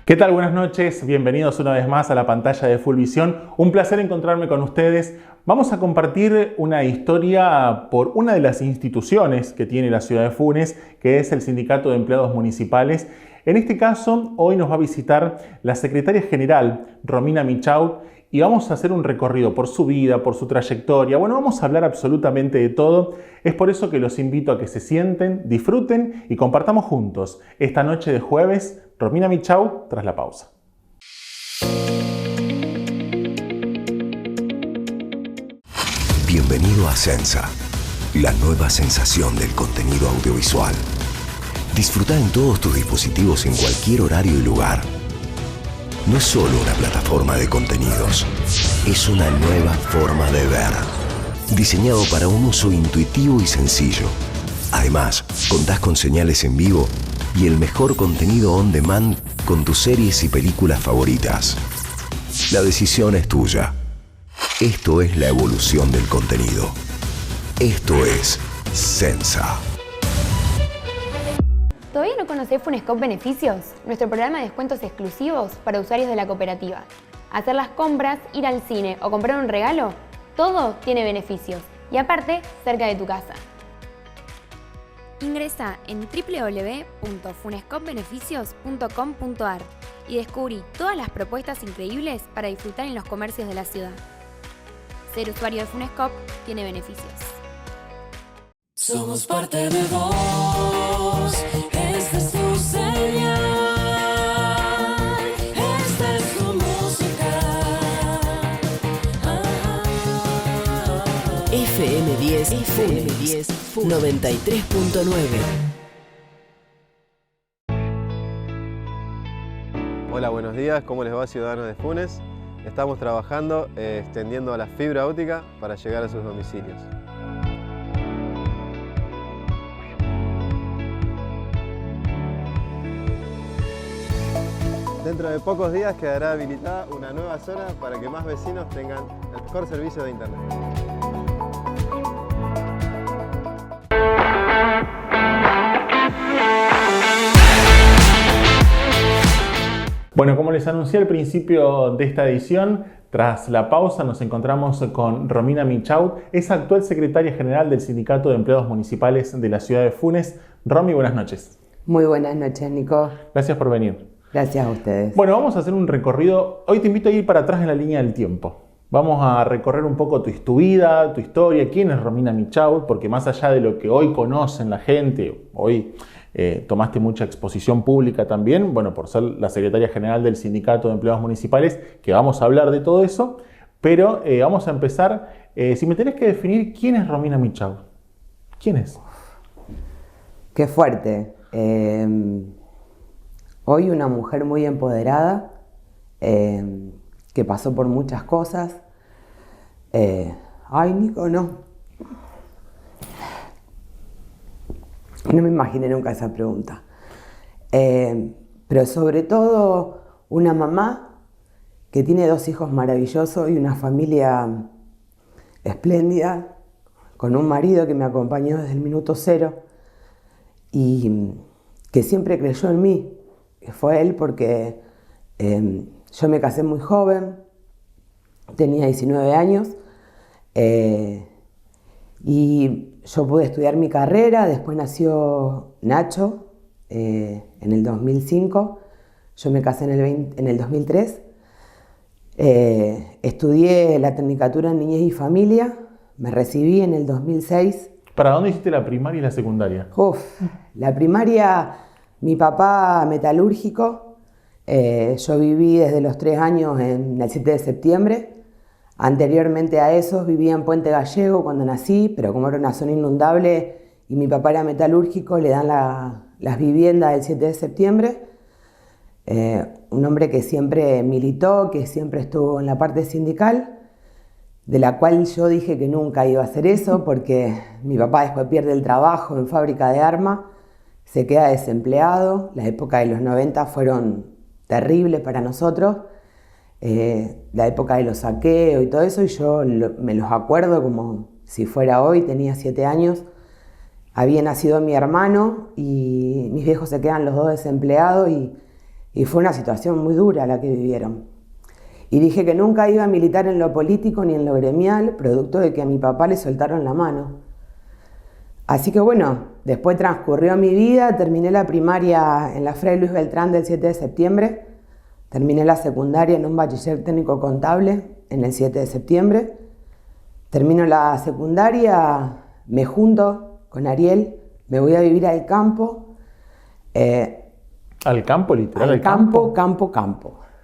¿Qué tal? Buenas noches, bienvenidos una vez más a la pantalla de Fullvisión. Un placer encontrarme con ustedes. Vamos a compartir una historia por una de las instituciones que tiene la ciudad de Funes, que es el Sindicato de Empleados Municipales. En este caso, hoy nos va a visitar la secretaria general, Romina Michaud, y vamos a hacer un recorrido por su vida, por su trayectoria. Bueno, vamos a hablar absolutamente de todo. Es por eso que los invito a que se sienten, disfruten y compartamos juntos esta noche de jueves. Romina Michaud, tras la pausa. Bienvenido a Sensa, la nueva sensación del contenido audiovisual. Disfruta en todos tus dispositivos en cualquier horario y lugar. No es solo una plataforma de contenidos, es una nueva forma de ver, diseñado para un uso intuitivo y sencillo. Además, contás con señales en vivo y el mejor contenido on demand con tus series y películas favoritas. La decisión es tuya. Esto es la evolución del contenido. Esto es Sensa. ¿Todavía no conocés Funescop Beneficios? Nuestro programa de descuentos exclusivos para usuarios de la cooperativa. Hacer las compras, ir al cine o comprar un regalo, todo tiene beneficios. Y aparte, cerca de tu casa. Ingresa en www.funescopbeneficios.com.ar y descubrí todas las propuestas increíbles para disfrutar en los comercios de la ciudad. Ser usuario de Funescop tiene beneficios. Somos parte de vos, esta es tu señal, esta es tu música. FM10, 93.9. Hola, buenos días. ¿Cómo les va, ciudadanos de Funes? Estamos trabajando extendiendo la fibra óptica para llegar a sus domicilios. Dentro de pocos días quedará habilitada una nueva zona para que más vecinos tengan el mejor servicio de internet. Bueno, como les anuncié al principio de esta edición, tras la pausa nos encontramos con Romina Michaud, es actual secretaria general del Sindicato de Empleados Municipales de la ciudad de Funes. Romy, buenas noches. Muy buenas noches, Nico. Gracias por venir. Gracias a ustedes. Bueno, vamos a hacer un recorrido. Hoy te invito a ir para atrás en la línea del tiempo. Vamos a recorrer un poco tu vida, tu historia, quién es Romina Michaud, porque más allá de lo que hoy conocen la gente, hoy tomaste mucha exposición pública también, bueno, por ser la secretaria general del Sindicato de Empleados Municipales, que vamos a hablar de todo eso, pero vamos a empezar, si me tenés que definir, ¿quién es Romina Michaud? ¿Quién es? Qué fuerte. Hoy una mujer muy empoderada, que pasó por muchas cosas. Ay, Nico, no. No me imaginé nunca esa pregunta. Pero sobre todo una mamá que tiene 2 hijos maravillosos y una familia espléndida, con un marido que me acompañó desde el minuto cero y que siempre creyó en mí. Fue él porque yo me casé muy joven, tenía 19 años, y yo pude estudiar mi carrera. Después nació Nacho en el 2005, yo me casé en el 2003, estudié la Tecnicatura en Niñez y Familia, me recibí en el 2006. ¿Para dónde hiciste la primaria y la secundaria? La primaria, mi papá metalúrgico, yo viví desde los 3 años en el 7 de septiembre. Anteriormente a eso vivía en Puente Gallego cuando nací, pero como era una zona inundable y mi papá era metalúrgico, le dan las viviendas del 7 de septiembre. Un hombre que siempre militó, que siempre estuvo en la parte sindical, de la cual yo dije que nunca iba a hacer eso porque mi papá después pierde el trabajo en fábrica de armas, se queda desempleado. La época de los 90 fueron terribles para nosotros. La época de los saqueos y todo eso, y yo me los acuerdo como si fuera hoy. Tenía 7 años, había nacido mi hermano y mis viejos se quedan los dos desempleados y y fue una situación muy dura la que vivieron. Y dije que nunca iba a militar en lo político ni en lo gremial, producto de que a mi papá le soltaron la mano. Así que bueno, después transcurrió mi vida, terminé la primaria en la Fray Luis Beltrán del 7 de septiembre, terminé la secundaria en un bachiller técnico contable en el 7 de septiembre, termino la secundaria, me junto con Ariel, me voy a vivir al campo. ¿Al campo, literal? Al campo,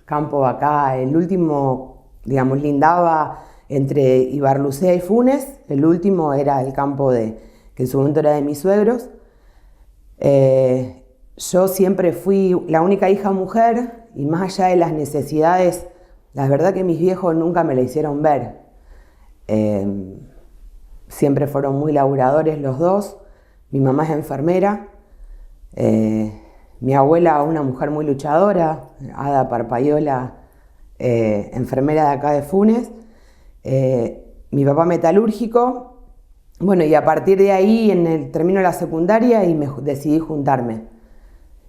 campo acá, el último, digamos, lindaba entre Ibarlucea y Funes, el último era el campo que en su momento era de mis suegros. Yo siempre fui la única hija mujer y más allá de las necesidades, la verdad que mis viejos nunca me la hicieron ver. Siempre fueron muy laburadores los dos, mi mamá es enfermera, mi abuela una mujer muy luchadora, Ada Parpayola, enfermera de acá de Funes, mi papá metalúrgico. Bueno, y a partir de ahí termino la secundaria y decidí juntarme.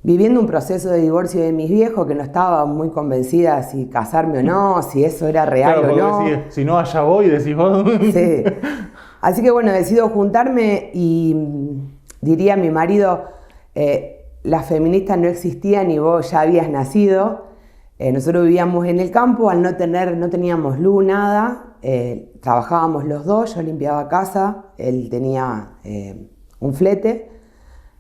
Viviendo un proceso de divorcio de mis viejos que no estaba muy convencida si casarme o no, si eso era real claro, o no. Decís, si no, allá voy, decís vos. Sí. Así que bueno, decido juntarme y diría a mi marido, las feministas no existían y vos ya habías nacido. Nosotros vivíamos en el campo, no teníamos luz, nada. Trabajábamos los dos, yo limpiaba casa, él tenía un flete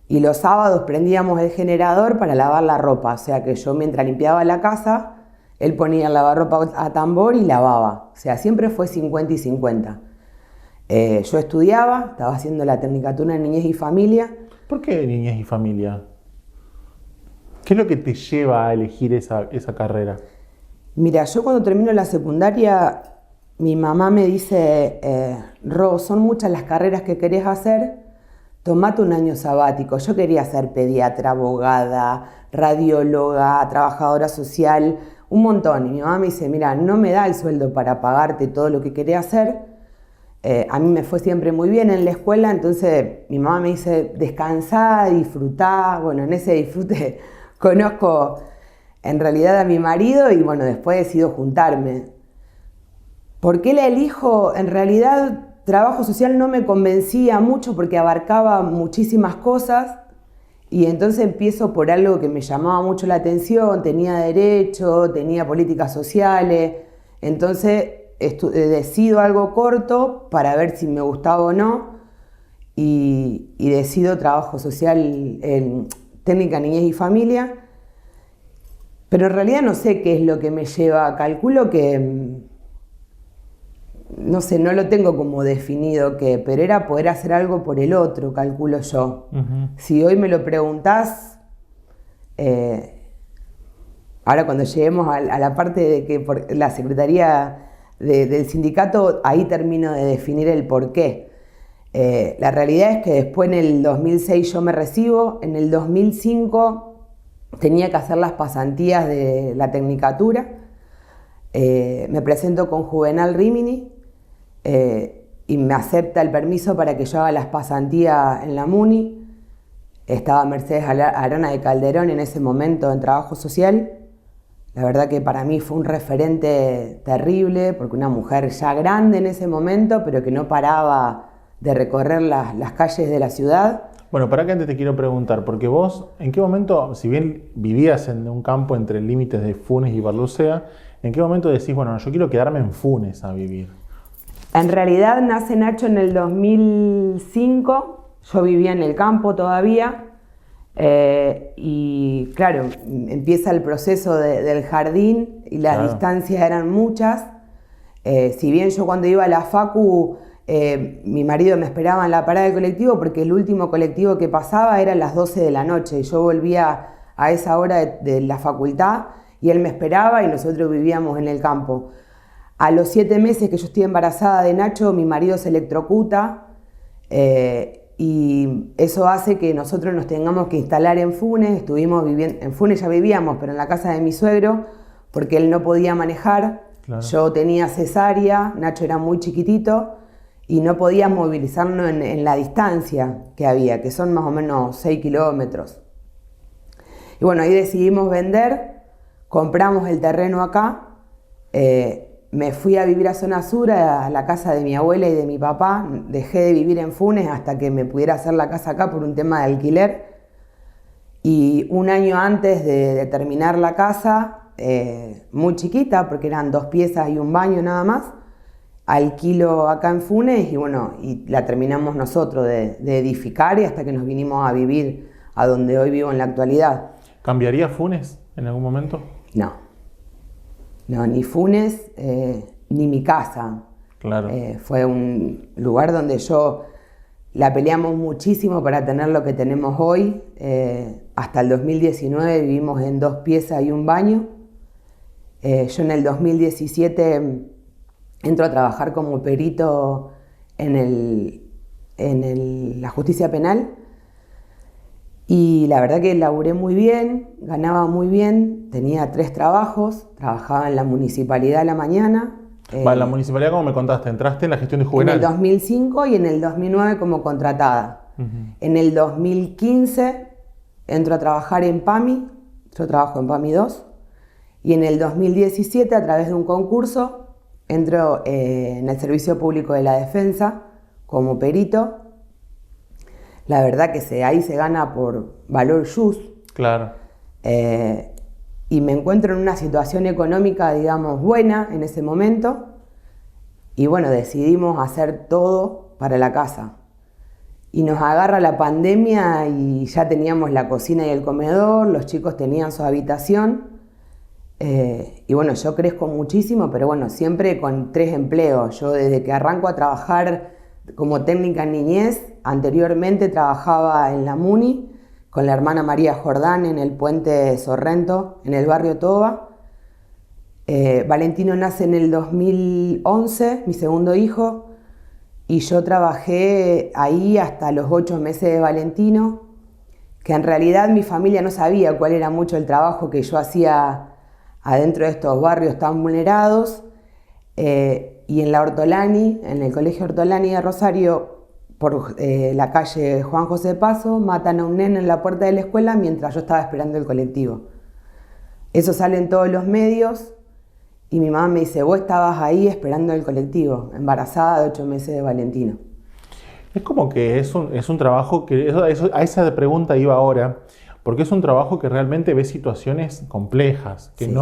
y los sábados prendíamos el generador para lavar la ropa, o sea que yo mientras limpiaba la casa, él ponía el lavarropa a tambor y lavaba, o sea siempre fue 50 y 50. Yo estudiaba, estaba haciendo la Tecnicatura en Niñez y Familia. ¿Por qué Niñez y Familia? ¿Qué es lo que te lleva a elegir esa carrera? Mira, yo cuando termino la secundaria, mi mamá me dice, Ro, son muchas las carreras que querés hacer, tomate un año sabático. Yo quería ser pediatra, abogada, radióloga, trabajadora social, un montón. Y mi mamá me dice, mira, no me da el sueldo para pagarte todo lo que querés hacer. A mí me fue siempre muy bien en la escuela, entonces mi mamá me dice, descansá, disfrutá. Bueno, en ese disfrute conozco en realidad a mi marido y bueno, después decido juntarme. ¿Por qué la elijo? En realidad, trabajo social no me convencía mucho porque abarcaba muchísimas cosas y entonces empiezo por algo que me llamaba mucho la atención, tenía derecho, tenía políticas sociales, entonces decido algo corto para ver si me gustaba o no y decido trabajo social en técnica niñez y familia, pero en realidad no sé qué es lo que me lleva, calculo que no sé, no lo tengo como definido pero era poder hacer algo por el otro, calculo yo. Si hoy me lo preguntás, ahora cuando lleguemos a la parte de que por la secretaría del sindicato, ahí termino de definir el porqué. La realidad es que después en el 2006 yo me recibo, en el 2005 tenía que hacer las pasantías de la Tecnicatura, me presento con Juvenal Rimini, y me acepta el permiso para que yo haga las pasantías en la MUNI. Estaba Mercedes Arana de Calderón en ese momento en trabajo social. La verdad que para mí fue un referente terrible, porque una mujer ya grande en ese momento, pero que no paraba de recorrer las calles de la ciudad. Bueno, para que antes te quiero preguntar, porque vos, ¿en qué momento, si bien vivías en un campo entre límites de Funes y Ibarlucea, en qué momento decís, bueno, yo quiero quedarme en Funes a vivir? En realidad nace Nacho en el 2005, yo vivía en el campo todavía, y claro, empieza el proceso del jardín y las distancias eran muchas. Si bien yo cuando iba a la facu, mi marido me esperaba en la parada del colectivo porque el último colectivo que pasaba era a las 12 de la noche y yo volvía a esa hora de la facultad y él me esperaba y nosotros vivíamos en el campo. A los 7 meses que yo estoy embarazada de Nacho, mi marido se electrocuta y eso hace que nosotros nos tengamos que instalar en Funes. Estuvimos viviendo, en Funes ya vivíamos, pero en la casa de mi suegro, porque él no podía manejar. Claro. Yo tenía cesárea, Nacho era muy chiquitito y no podía movilizarnos en la distancia que había, que son más o menos 6 kilómetros. Y bueno, ahí decidimos vender compramos el terreno acá, me fui a vivir a Zona Sur, a la casa de mi abuela y de mi papá. Dejé de vivir en Funes hasta que me pudiera hacer la casa acá por un tema de alquiler. Y un año antes de terminar la casa, muy chiquita, porque eran 2 piezas y un baño nada más, alquilo acá en Funes y bueno, y la terminamos nosotros de edificar y hasta que nos vinimos a vivir a donde hoy vivo en la actualidad. ¿Cambiaría Funes en algún momento? No, ni Funes, ni mi casa. Claro. Fue un lugar donde la peleamos muchísimo para tener lo que tenemos hoy. Hasta el 2019 vivimos en 2 piezas y un baño. Yo en el 2017 entro a trabajar como perito en la justicia penal. Y la verdad que laburé muy bien, ganaba muy bien, tenía 3 trabajos, trabajaba en la municipalidad a la mañana. En la municipalidad, como me contaste, entraste en la gestión de En juvenal. el 2005 y en el 2009 como contratada. En el 2015 entro a trabajar en PAMI, yo trabajo en PAMI 2, y en el 2017 a través de un concurso entro en el Servicio Público de la Defensa como perito. La verdad que ahí se gana por valor jus. Claro. Y me encuentro en una situación económica, digamos, buena en ese momento. Y bueno, decidimos hacer todo para la casa. Y nos agarra la pandemia y ya teníamos la cocina y el comedor, los chicos tenían su habitación. Y bueno, yo crezco muchísimo, pero bueno, siempre con 3 empleos. Yo desde que arranco a trabajar como técnica en niñez, anteriormente trabajaba en la MUNI con la hermana María Jordán en el puente Sorrento, en el barrio Toba. Valentino nace en el 2011, mi segundo hijo, y yo trabajé ahí hasta los 8 meses de Valentino, que en realidad mi familia no sabía cuál era mucho el trabajo que yo hacía adentro de estos barrios tan vulnerados. Y en la Ortolani, en el colegio Ortolani de Rosario, por la calle Juan José Paso, matan a un nene en la puerta de la escuela mientras yo estaba esperando el colectivo. Eso sale en todos los medios y mi mamá me dice, vos estabas ahí esperando el colectivo, embarazada de 8 meses de Valentino. Es como que es un trabajo que, a esa pregunta iba ahora, porque es un trabajo que realmente ve situaciones complejas, que Sí.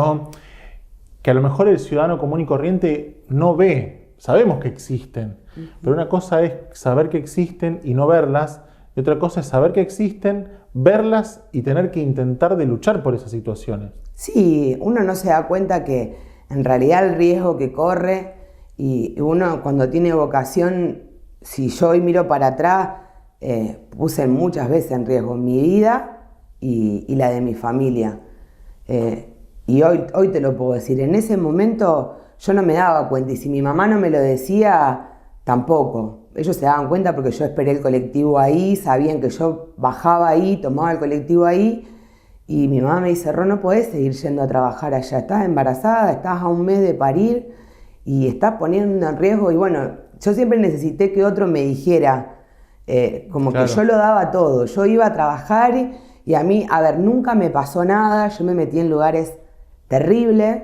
Que a lo mejor el ciudadano común y corriente no ve. Sabemos que existen, pero una cosa es saber que existen y no verlas, y otra cosa es saber que existen, verlas y tener que intentar de luchar por esas situaciones. Sí, uno no se da cuenta que en realidad el riesgo que corre, y uno cuando tiene vocación, si yo hoy miro para atrás, puse muchas veces en riesgo mi vida y la de mi familia. Y hoy te lo puedo decir, en ese momento yo no me daba cuenta y si mi mamá no me lo decía, tampoco. Ellos se daban cuenta porque yo esperé el colectivo ahí, sabían que yo bajaba ahí, tomaba el colectivo ahí y mi mamá me dice, Ro, no podés seguir yendo a trabajar allá, estás embarazada, estás a un mes de parir y estás poniendo en riesgo. Y bueno, yo siempre necesité que otro me dijera, como Claro. que yo lo daba todo, yo iba a trabajar y a mí, a ver, nunca me pasó nada, yo me metí en lugares terribles.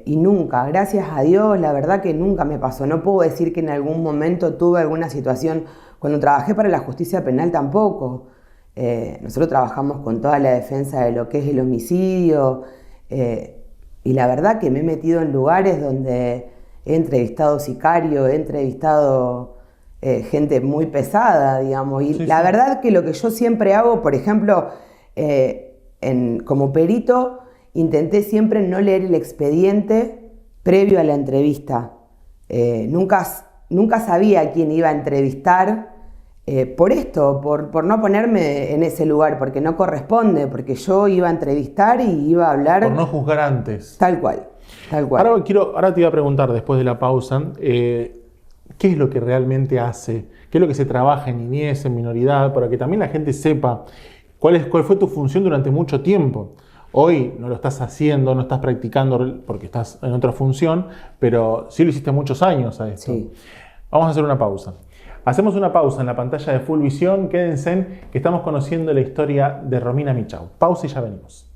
Y nunca, gracias a Dios, la verdad que nunca me pasó. No puedo decir que en algún momento tuve alguna situación. Cuando trabajé para la justicia penal tampoco. Nosotros trabajamos con toda la defensa de lo que es el homicidio. Y la verdad que me he metido en lugares donde he entrevistado sicarios, he entrevistado gente muy pesada, digamos. Y Sí, la sí. verdad que lo que yo siempre hago, por ejemplo, como perito, intenté siempre no leer el expediente previo a la entrevista. Nunca sabía a quién iba a entrevistar por esto, por no ponerme en ese lugar, porque no corresponde, porque yo iba a entrevistar y iba a hablar Por no juzgar antes. tal cual, tal cual. Ahora te iba a preguntar, después de la pausa, ¿qué es lo que realmente hace? ¿Qué es lo que se trabaja en niñez, en minoridad? Para que también la gente sepa cuál fue tu función durante mucho tiempo. Hoy no lo estás haciendo, no estás practicando porque estás en otra función, pero sí lo hiciste muchos años a esto. Sí. Vamos a hacer una pausa. Hacemos una pausa en la pantalla de Full Visión. Quédense que estamos conociendo la historia de Romina Michau. Pausa y ya venimos.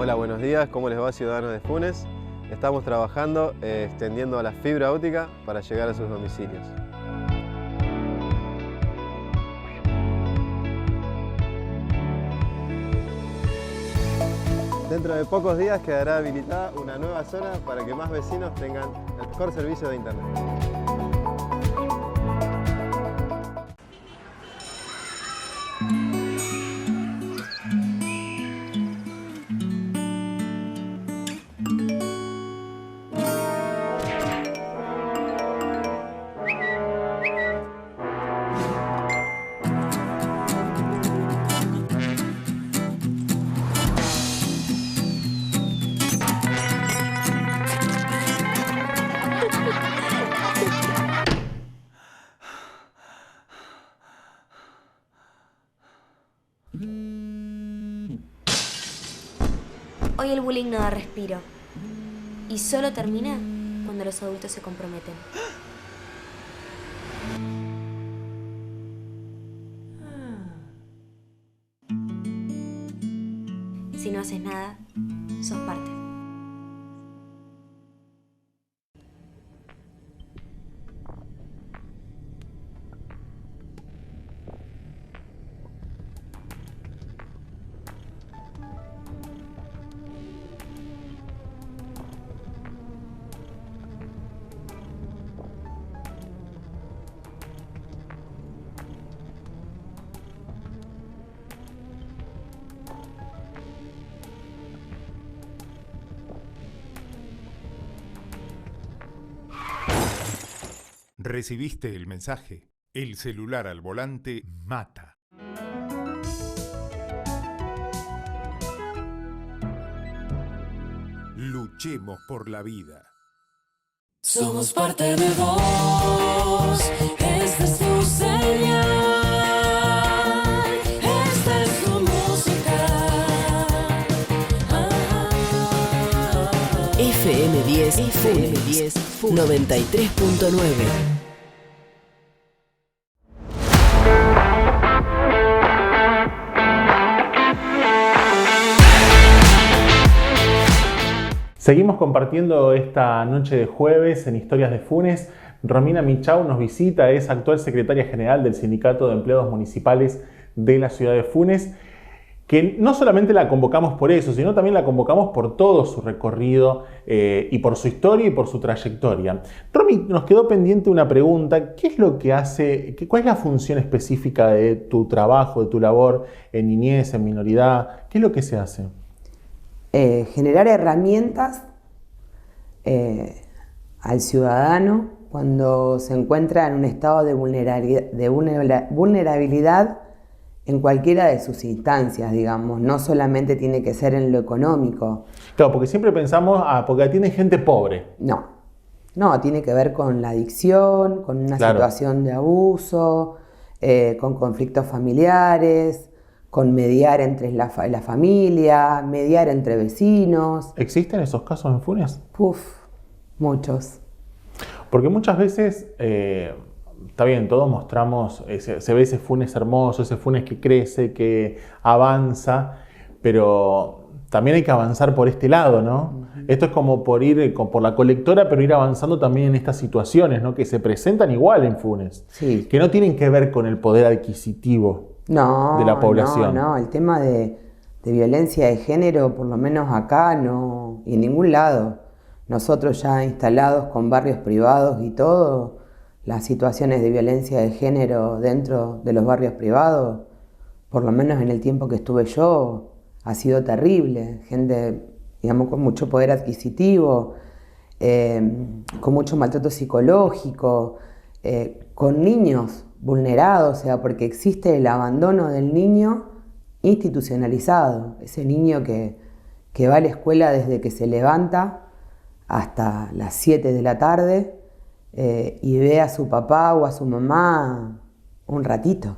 Hola, buenos días, ¿cómo les va, ciudadanos de Funes? Estamos trabajando extendiendo la fibra óptica para llegar a sus domicilios. Dentro de pocos días quedará habilitada una nueva zona para que más vecinos tengan el mejor servicio de internet. Hoy el bullying no da respiro. Y solo termina cuando los adultos se comprometen. Si no haces nada, sos parte. Recibiste el mensaje. El celular al volante mata. Luchemos por la vida. Somos parte de vos, esta es tu señal, esta es tu música. FM10 93.9. Seguimos compartiendo esta noche de jueves en Historias de Funes. Romina Michau nos visita, es actual secretaria general del Sindicato de Empleados Municipales de la ciudad de Funes, que no solamente la convocamos por eso, sino también la convocamos por todo su recorrido y por su historia y por su trayectoria. Romy, nos quedó pendiente una pregunta. ¿Qué es lo que hace, cuál es la función específica de tu trabajo, de tu labor en niñez, en minoridad? ¿Qué es lo que se hace? Generar herramientas al ciudadano cuando se encuentra en un estado de vulnerabilidad en cualquiera de sus instancias, digamos. No solamente tiene que ser en lo económico. Claro, porque siempre pensamos, porque atiende gente pobre. No, tiene que ver con la adicción, con una situación de abuso, con conflictos familiares, con mediar entre la familia, mediar entre vecinos. ¿Existen esos casos en Funes? Muchos. Porque muchas veces, está bien, todos mostramos, se ve ese Funes hermoso, ese Funes que crece, que avanza, pero también hay que avanzar por este lado, ¿no? Esto es como por ir por la colectora, pero ir avanzando también en estas situaciones, ¿no? Que se presentan igual en Funes, que no tienen que ver con el poder adquisitivo de la población. No, el tema de violencia de género, por lo menos acá, no, y en ningún lado. Nosotros ya instalados con barrios privados y todo, las situaciones de violencia de género dentro de los barrios privados, por lo menos en el tiempo que estuve yo, ha sido terrible. Gente, digamos, con mucho poder adquisitivo, con mucho maltrato psicológico, con niños vulnerados, o sea, porque existe el abandono del niño institucionalizado, ese niño que va a la escuela desde que se levanta hasta las 7 de la tarde y ve a su papá o a su mamá un ratito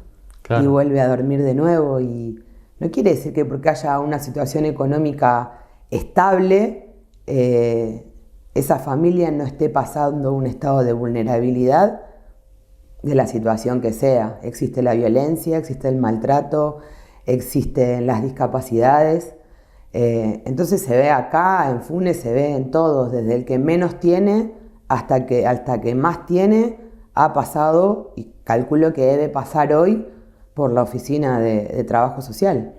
y vuelve a dormir de nuevo. Y no quiere decir que porque haya una situación económica estable, esa familia no esté pasando un estado de vulnerabilidad de la situación que sea. Existe la violencia, existe el maltrato, existen las discapacidades. Entonces se ve acá, en Funes se ve en todos, desde el que menos tiene hasta que más tiene, ha pasado, y calculo que debe pasar hoy, por la oficina de trabajo social.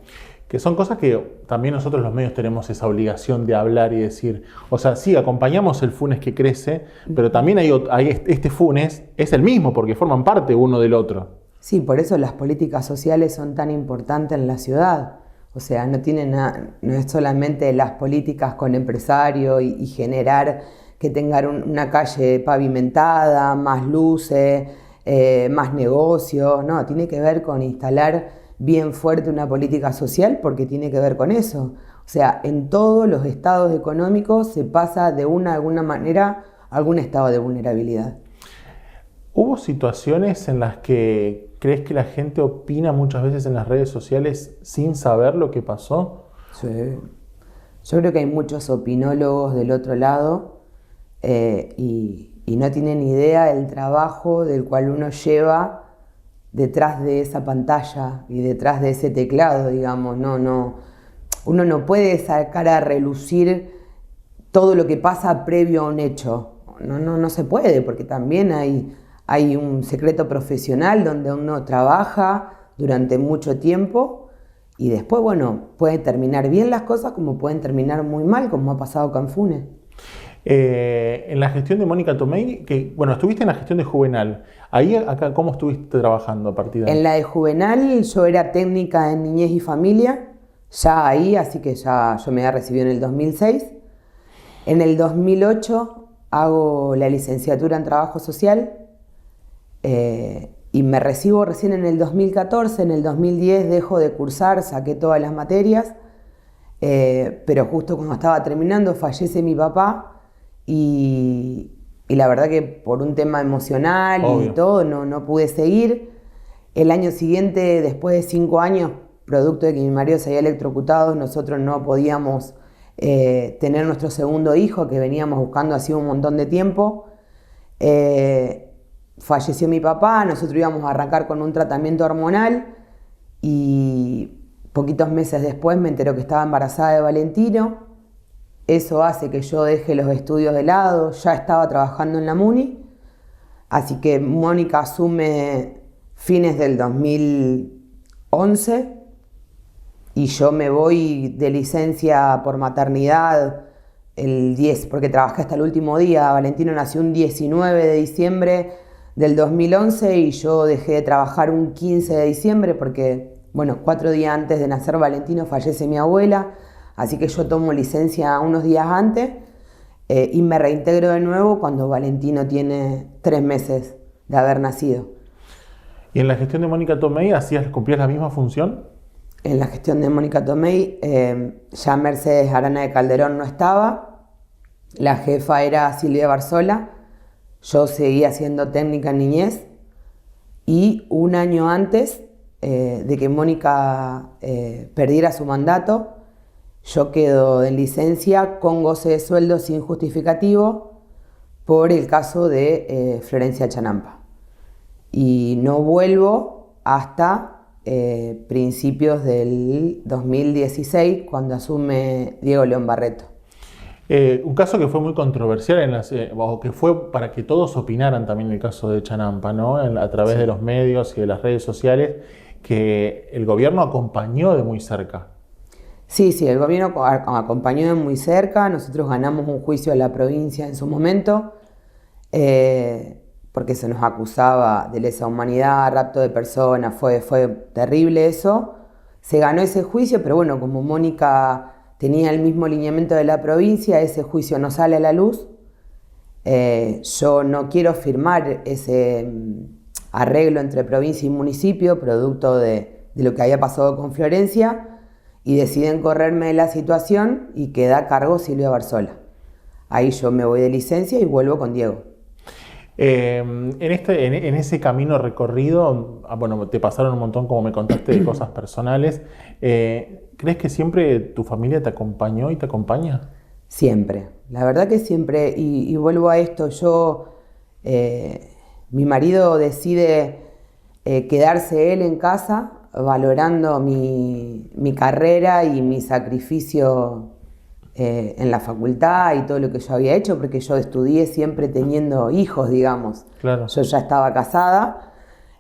Que son cosas que también nosotros los medios tenemos esa obligación de hablar y decir, o sea, sí, acompañamos el Funes que crece, pero también este Funes es el mismo porque forman parte uno del otro. Sí, por eso las políticas sociales son tan importantes en la ciudad. O sea, no es solamente las políticas con empresario y generar que tengan una calle pavimentada, más luces, más negocios. No, tiene que ver con instalar bien fuerte una política social porque tiene que ver con eso. O sea, en todos los estados económicos se pasa de alguna manera a algún estado de vulnerabilidad. ¿Hubo situaciones en las que crees que la gente opina muchas veces en las redes sociales sin saber lo que pasó? Sí. Yo creo que hay muchos opinólogos del otro lado y no tienen idea del trabajo del cual uno lleva detrás de esa pantalla y detrás de ese teclado, digamos. Uno no puede sacar a relucir todo lo que pasa previo a un hecho. No se puede, porque también hay un secreto profesional donde uno trabaja durante mucho tiempo y después, bueno, pueden terminar bien las cosas como pueden terminar muy mal, como ha pasado con Funes. En la gestión de Mónica Tomei, estuviste en la gestión de Juvenal. Ahí, acá, ¿cómo estuviste trabajando a partir de ahí? En la de Juvenal yo era técnica en niñez y familia, ya ahí, así que ya yo me había recibido en el 2006. En el 2008 hago la licenciatura en trabajo social y me recibo recién en el 2014. En el 2010 dejo de cursar, saqué todas las materias, pero justo cuando estaba terminando fallece mi papá. Y la verdad que por un tema emocional y todo no pude seguir. El año siguiente, después de 5 años, producto de que mi marido se había electrocutado, nosotros no podíamos tener nuestro segundo hijo, que veníamos buscando hacía un montón de tiempo. Falleció mi papá, nosotros íbamos a arrancar con un tratamiento hormonal y poquitos meses después me enteró que estaba embarazada de Valentino. Eso hace que yo deje los estudios de lado, ya estaba trabajando en la MUNI, así que Mónica asume fines del 2011 y yo me voy de licencia por maternidad el 10, porque trabajé hasta el último día. Valentino nació un 19 de diciembre del 2011 y yo dejé de trabajar un 15 de diciembre porque, 4 días antes de nacer Valentino fallece mi abuela. Así que yo tomo licencia unos días antes y me reintegro de nuevo cuando Valentino tiene 3 meses de haber nacido. ¿Y en la gestión de Mónica Tomei cumplías la misma función? En la gestión de Mónica Tomei ya Mercedes Arana de Calderón no estaba, la jefa era Silvia Barzola, yo seguía siendo técnica en niñez y un año antes de que Mónica perdiera su mandato, yo quedo en licencia con goce de sueldo sin justificativo por el caso de Florencia Chanampa. Y no vuelvo hasta principios del 2016, cuando asume Diego León Barreto. Un caso que fue muy controversial, o que fue para que todos opinaran también el caso de Chanampa, ¿no? A través de los medios y de las redes sociales, que el gobierno acompañó de muy cerca. Sí, el gobierno acompañó de muy cerca. Nosotros ganamos un juicio a la provincia en su momento porque se nos acusaba de lesa humanidad, rapto de personas, fue terrible eso. Se ganó ese juicio, pero bueno, como Mónica tenía el mismo lineamiento de la provincia, ese juicio no sale a la luz. Yo no quiero firmar ese arreglo entre provincia y municipio, producto de lo que había pasado con Florencia, y deciden correrme de la situación y queda a cargo Silvia Barzola. Ahí yo me voy de licencia y vuelvo con Diego. En ese camino recorrido, te pasaron un montón, como me contaste, de cosas personales. ¿Crees que siempre tu familia te acompañó y te acompaña? Siempre, la verdad que siempre. Y vuelvo a esto, mi marido decide quedarse él en casa valorando mi carrera y mi sacrificio en la facultad y todo lo que yo había hecho, porque yo estudié siempre teniendo hijos, digamos. Claro. Yo ya estaba casada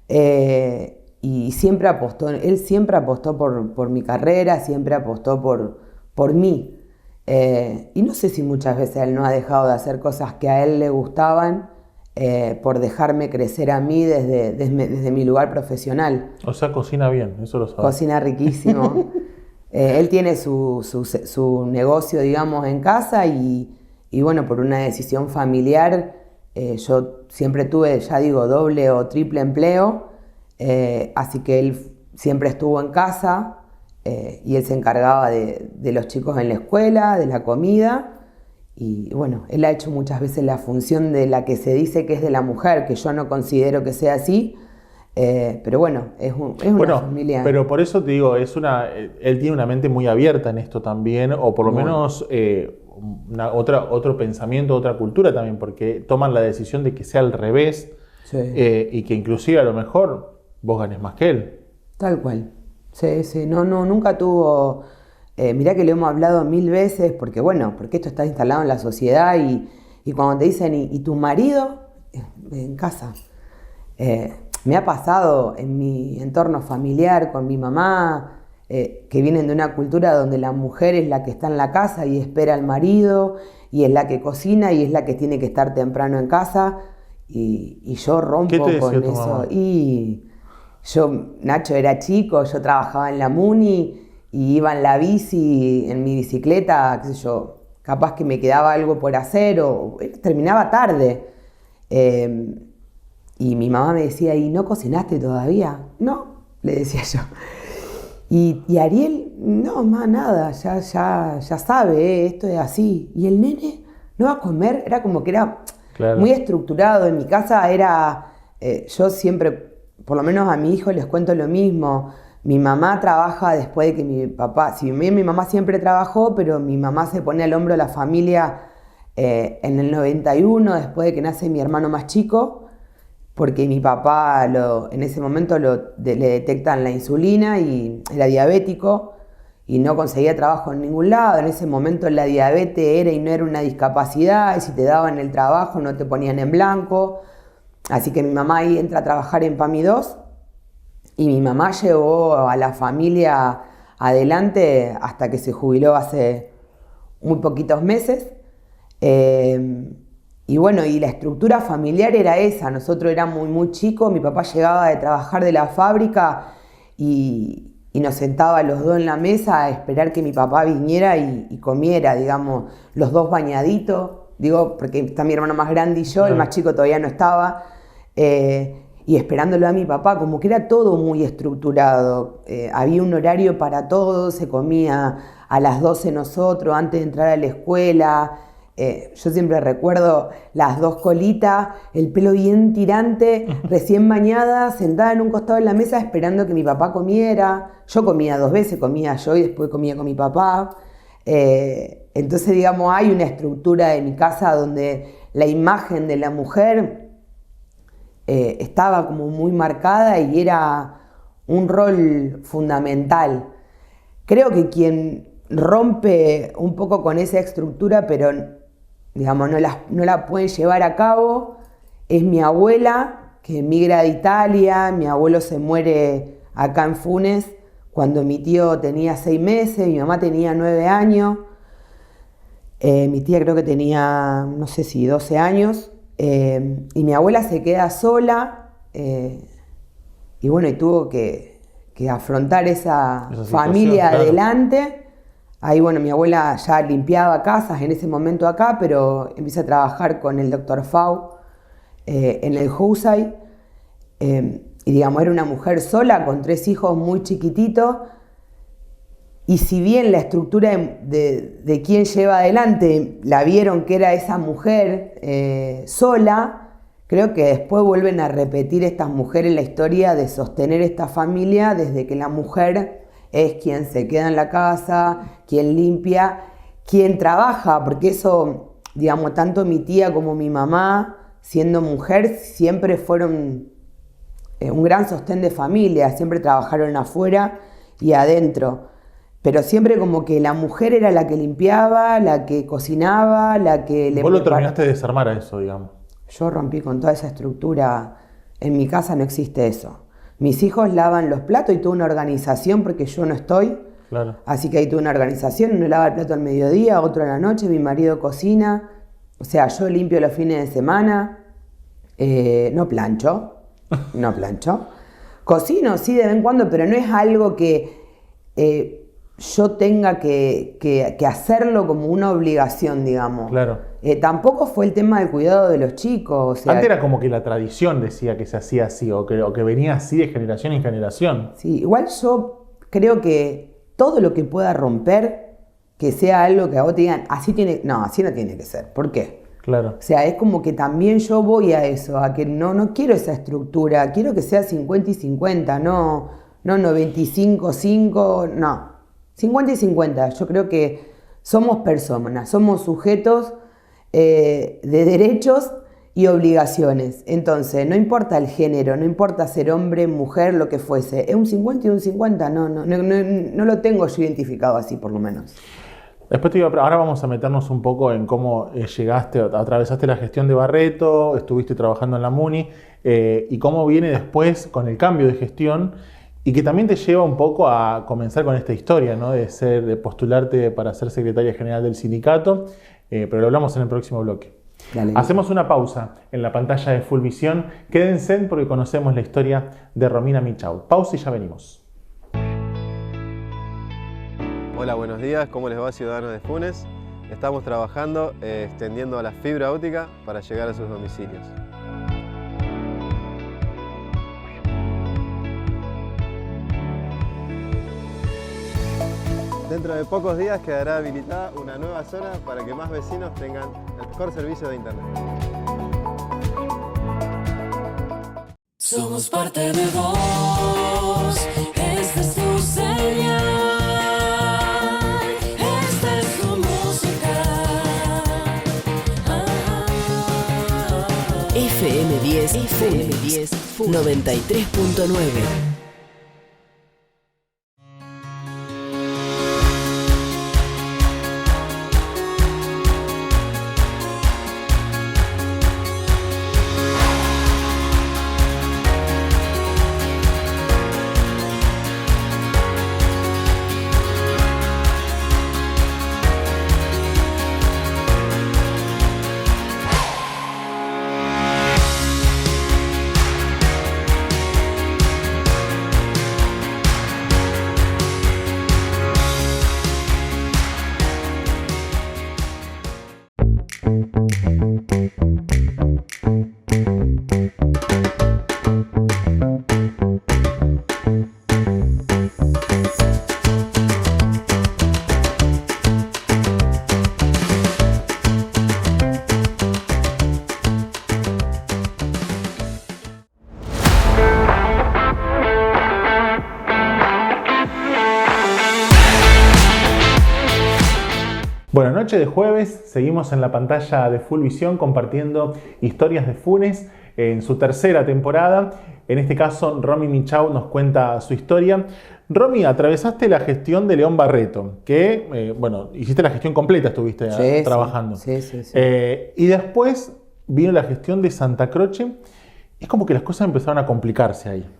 y siempre apostó, él siempre apostó por mi carrera, siempre apostó por mí. Y no sé si muchas veces él no ha dejado de hacer cosas que a él le gustaban por dejarme crecer a mí desde mi lugar profesional. O sea, cocina bien, eso lo sabes. Cocina riquísimo. Él tiene su negocio, digamos, en casa y bueno, por una decisión familiar, yo siempre tuve, ya digo, doble o triple empleo, así que él siempre estuvo en casa y él se encargaba de los chicos en la escuela, de la comida y bueno, él ha hecho muchas veces la función de la que se dice que es de la mujer, que yo no considero que sea así. Pero bueno, es una familia. Pero por eso te digo, él tiene una mente muy abierta en esto también, o por lo menos otro pensamiento, otra cultura también, porque toman la decisión de que sea al revés, Sí. Y que inclusive a lo mejor vos ganes más que él. Tal cual. Sí, sí. No, nunca tuvo. Mirá que lo hemos hablado 1000 veces, porque esto está instalado en la sociedad y cuando te dicen, ¿y tu marido? En casa. Me ha pasado en mi entorno familiar con mi mamá, que vienen de una cultura donde la mujer es la que está en la casa y espera al marido, y es la que cocina y es la que tiene que estar temprano en casa, y yo rompo ¿Qué te decía con tu eso. mamá? Y Nacho era chico, yo trabajaba en la Muni y iba en la bici, en mi bicicleta, qué sé yo, capaz que me quedaba algo por hacer o terminaba tarde. Y mi mamá me decía, ¿y no cocinaste todavía? No, le decía yo. Y Ariel, no, más nada, ya sabe, esto es así. Y el nene no va a comer, era como que era Claro. muy estructurado. En mi casa era, yo siempre, por lo menos a mi hijo les cuento lo mismo. Mi mamá trabaja después de que mi papá, si bien mi mamá siempre trabajó, pero mi mamá se pone al hombro de la familia en el 91, después de que nace mi hermano más chico, porque mi papá en ese momento le detectan la insulina y era diabético y no conseguía trabajo en ningún lado. En ese momento la diabetes era y no era una discapacidad, y si te daban el trabajo no te ponían en blanco. Así que mi mamá ahí entra a trabajar en PAMI 2 y mi mamá llevó a la familia adelante hasta que se jubiló hace muy poquitos meses. Y bueno, y la estructura familiar era esa. Nosotros éramos muy chicos, mi papá llegaba de trabajar de la fábrica y nos sentaba los dos en la mesa a esperar que mi papá viniera y comiera, digamos, los dos bañaditos. Digo, porque está mi hermano más grande y yo, el más chico todavía no estaba. Y esperándolo a mi papá, como que era todo muy estructurado. Había un horario para todos, se comía a las 12 nosotros, antes de entrar a la escuela. Yo siempre recuerdo las dos colitas, el pelo bien tirante, recién bañada, sentada en un costado de la mesa esperando que mi papá comiera. Yo comía 2 veces, comía yo y después comía con mi papá. Entonces, digamos, hay una estructura en mi casa donde la imagen de la mujer estaba como muy marcada y era un rol fundamental. Creo que quien rompe un poco con esa estructura, pero digamos no la pueden llevar a cabo, es mi abuela, que emigra de Italia. Mi abuelo se muere acá en Funes cuando mi tío tenía 6 meses, mi mamá tenía 9 años, mi tía creo que tenía, no sé si 12 años, y mi abuela se queda sola, y bueno, y tuvo que afrontar esa familia claro. Adelante. Ahí, bueno, mi abuela ya limpiaba casas en ese momento acá, pero empieza a trabajar con el Dr. Fau en el Housay. Y digamos, era una mujer sola con 3 hijos muy chiquititos. Y si bien la estructura de quién lleva adelante la vieron que era esa mujer sola, creo que después vuelven a repetir estas mujeres la historia de sostener esta familia desde que la mujer es quien se queda en la casa, quien limpia, quien trabaja, porque eso, digamos, tanto mi tía como mi mamá, siendo mujer, siempre fueron un gran sostén de familia, siempre trabajaron afuera y adentro, pero siempre como que la mujer era la que limpiaba, la que cocinaba, la que le Vos lo preparaba. terminaste de desarmar a eso, digamos. Yo rompí con toda esa estructura. En mi casa no existe eso. Mis hijos lavan los platos y tuve una organización porque yo no estoy. Claro. Así que ahí tuve una organización, uno lava el plato al mediodía, otro a la noche, mi marido cocina. O sea, yo limpio los fines de semana. No plancho. Cocino, sí, de vez en cuando, pero no es algo que yo tenga que hacerlo como una obligación, digamos. Claro. Tampoco fue el tema del cuidado de los chicos. O sea, Antes era como que la tradición decía que se hacía así, o que venía así de generación en generación. sí, igual yo creo que todo lo que pueda romper, que sea algo que a vos te digan, así no tiene que ser. ¿Por qué? Claro. O sea, es como que también yo voy a eso, a que no quiero esa estructura, quiero que sea 50 y 50, no 95-5, no. 50 y 50, yo creo que somos personas, somos sujetos de derechos y obligaciones. Entonces, no importa el género, no importa ser hombre, mujer, lo que fuese, es un 50 y un 50, no lo tengo yo identificado así por lo menos. Después ahora vamos a meternos un poco en cómo llegaste, atravesaste la gestión de Barreto, estuviste trabajando en la MUNI y cómo viene después con el cambio de gestión y que también te lleva un poco a comenzar con esta historia, ¿no? De postularte para ser secretaria general del sindicato, pero lo hablamos en el próximo bloque. Dale. Hacemos una pausa en la pantalla de Fulvisión. Quédense porque conocemos la historia de Romina Michaud. Pausa y ya venimos. Hola, buenos días. ¿Cómo les va, ciudadanos de Funes? Estamos trabajando extendiendo la fibra óptica para llegar a sus domicilios. Dentro de pocos días quedará habilitada una nueva zona para que más vecinos tengan el mejor servicio de internet. Somos parte de vos, esta es tu señal, esta es tu música. FM10 93.9. Bueno, noche de jueves, seguimos en la pantalla de Fulvisión compartiendo historias de Funes en su tercera temporada. En este caso, Romy Michaud nos cuenta su historia. Romy, atravesaste la gestión de León Barreto, que, hiciste la gestión completa, estuviste trabajando. Sí. Y después vino la gestión de Santa Croce. Es como que las cosas empezaron a complicarse ahí.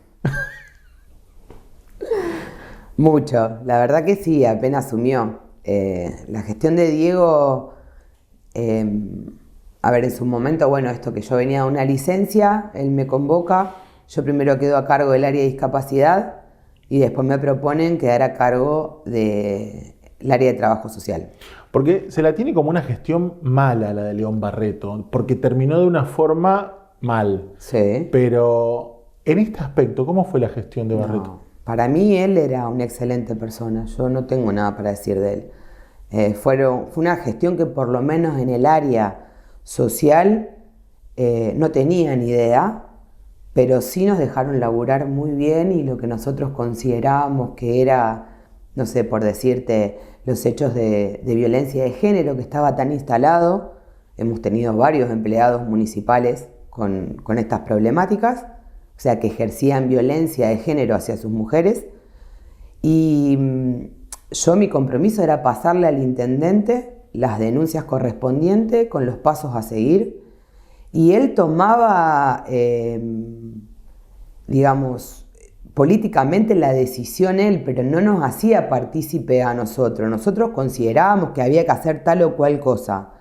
Mucho, la verdad que sí, apenas asumió. La gestión de Diego, en su momento, esto que yo venía de una licencia, él me convoca, yo primero quedo a cargo del área de discapacidad y después me proponen quedar a cargo del área de trabajo social. Porque se la tiene como una gestión mala la de León Barreto, porque terminó de una forma mal. Sí. Pero en este aspecto, ¿cómo fue la gestión de Barreto? No, para mí él era una excelente persona, yo no tengo nada para decir de él. Fue una gestión que por lo menos en el área social no tenían idea, pero sí nos dejaron laburar muy bien y lo que nosotros considerábamos que era, no sé, por decirte, los hechos de violencia de género que estaba tan instalado. Hemos tenido varios empleados municipales con estas problemáticas. o sea, que ejercían violencia de género hacia sus mujeres. Y yo, mi compromiso era pasarle al intendente las denuncias correspondientes con los pasos a seguir. Y él tomaba, digamos, políticamente la decisión él, pero no nos hacía partícipe a nosotros. Nosotros considerábamos que había que hacer tal o cual cosa.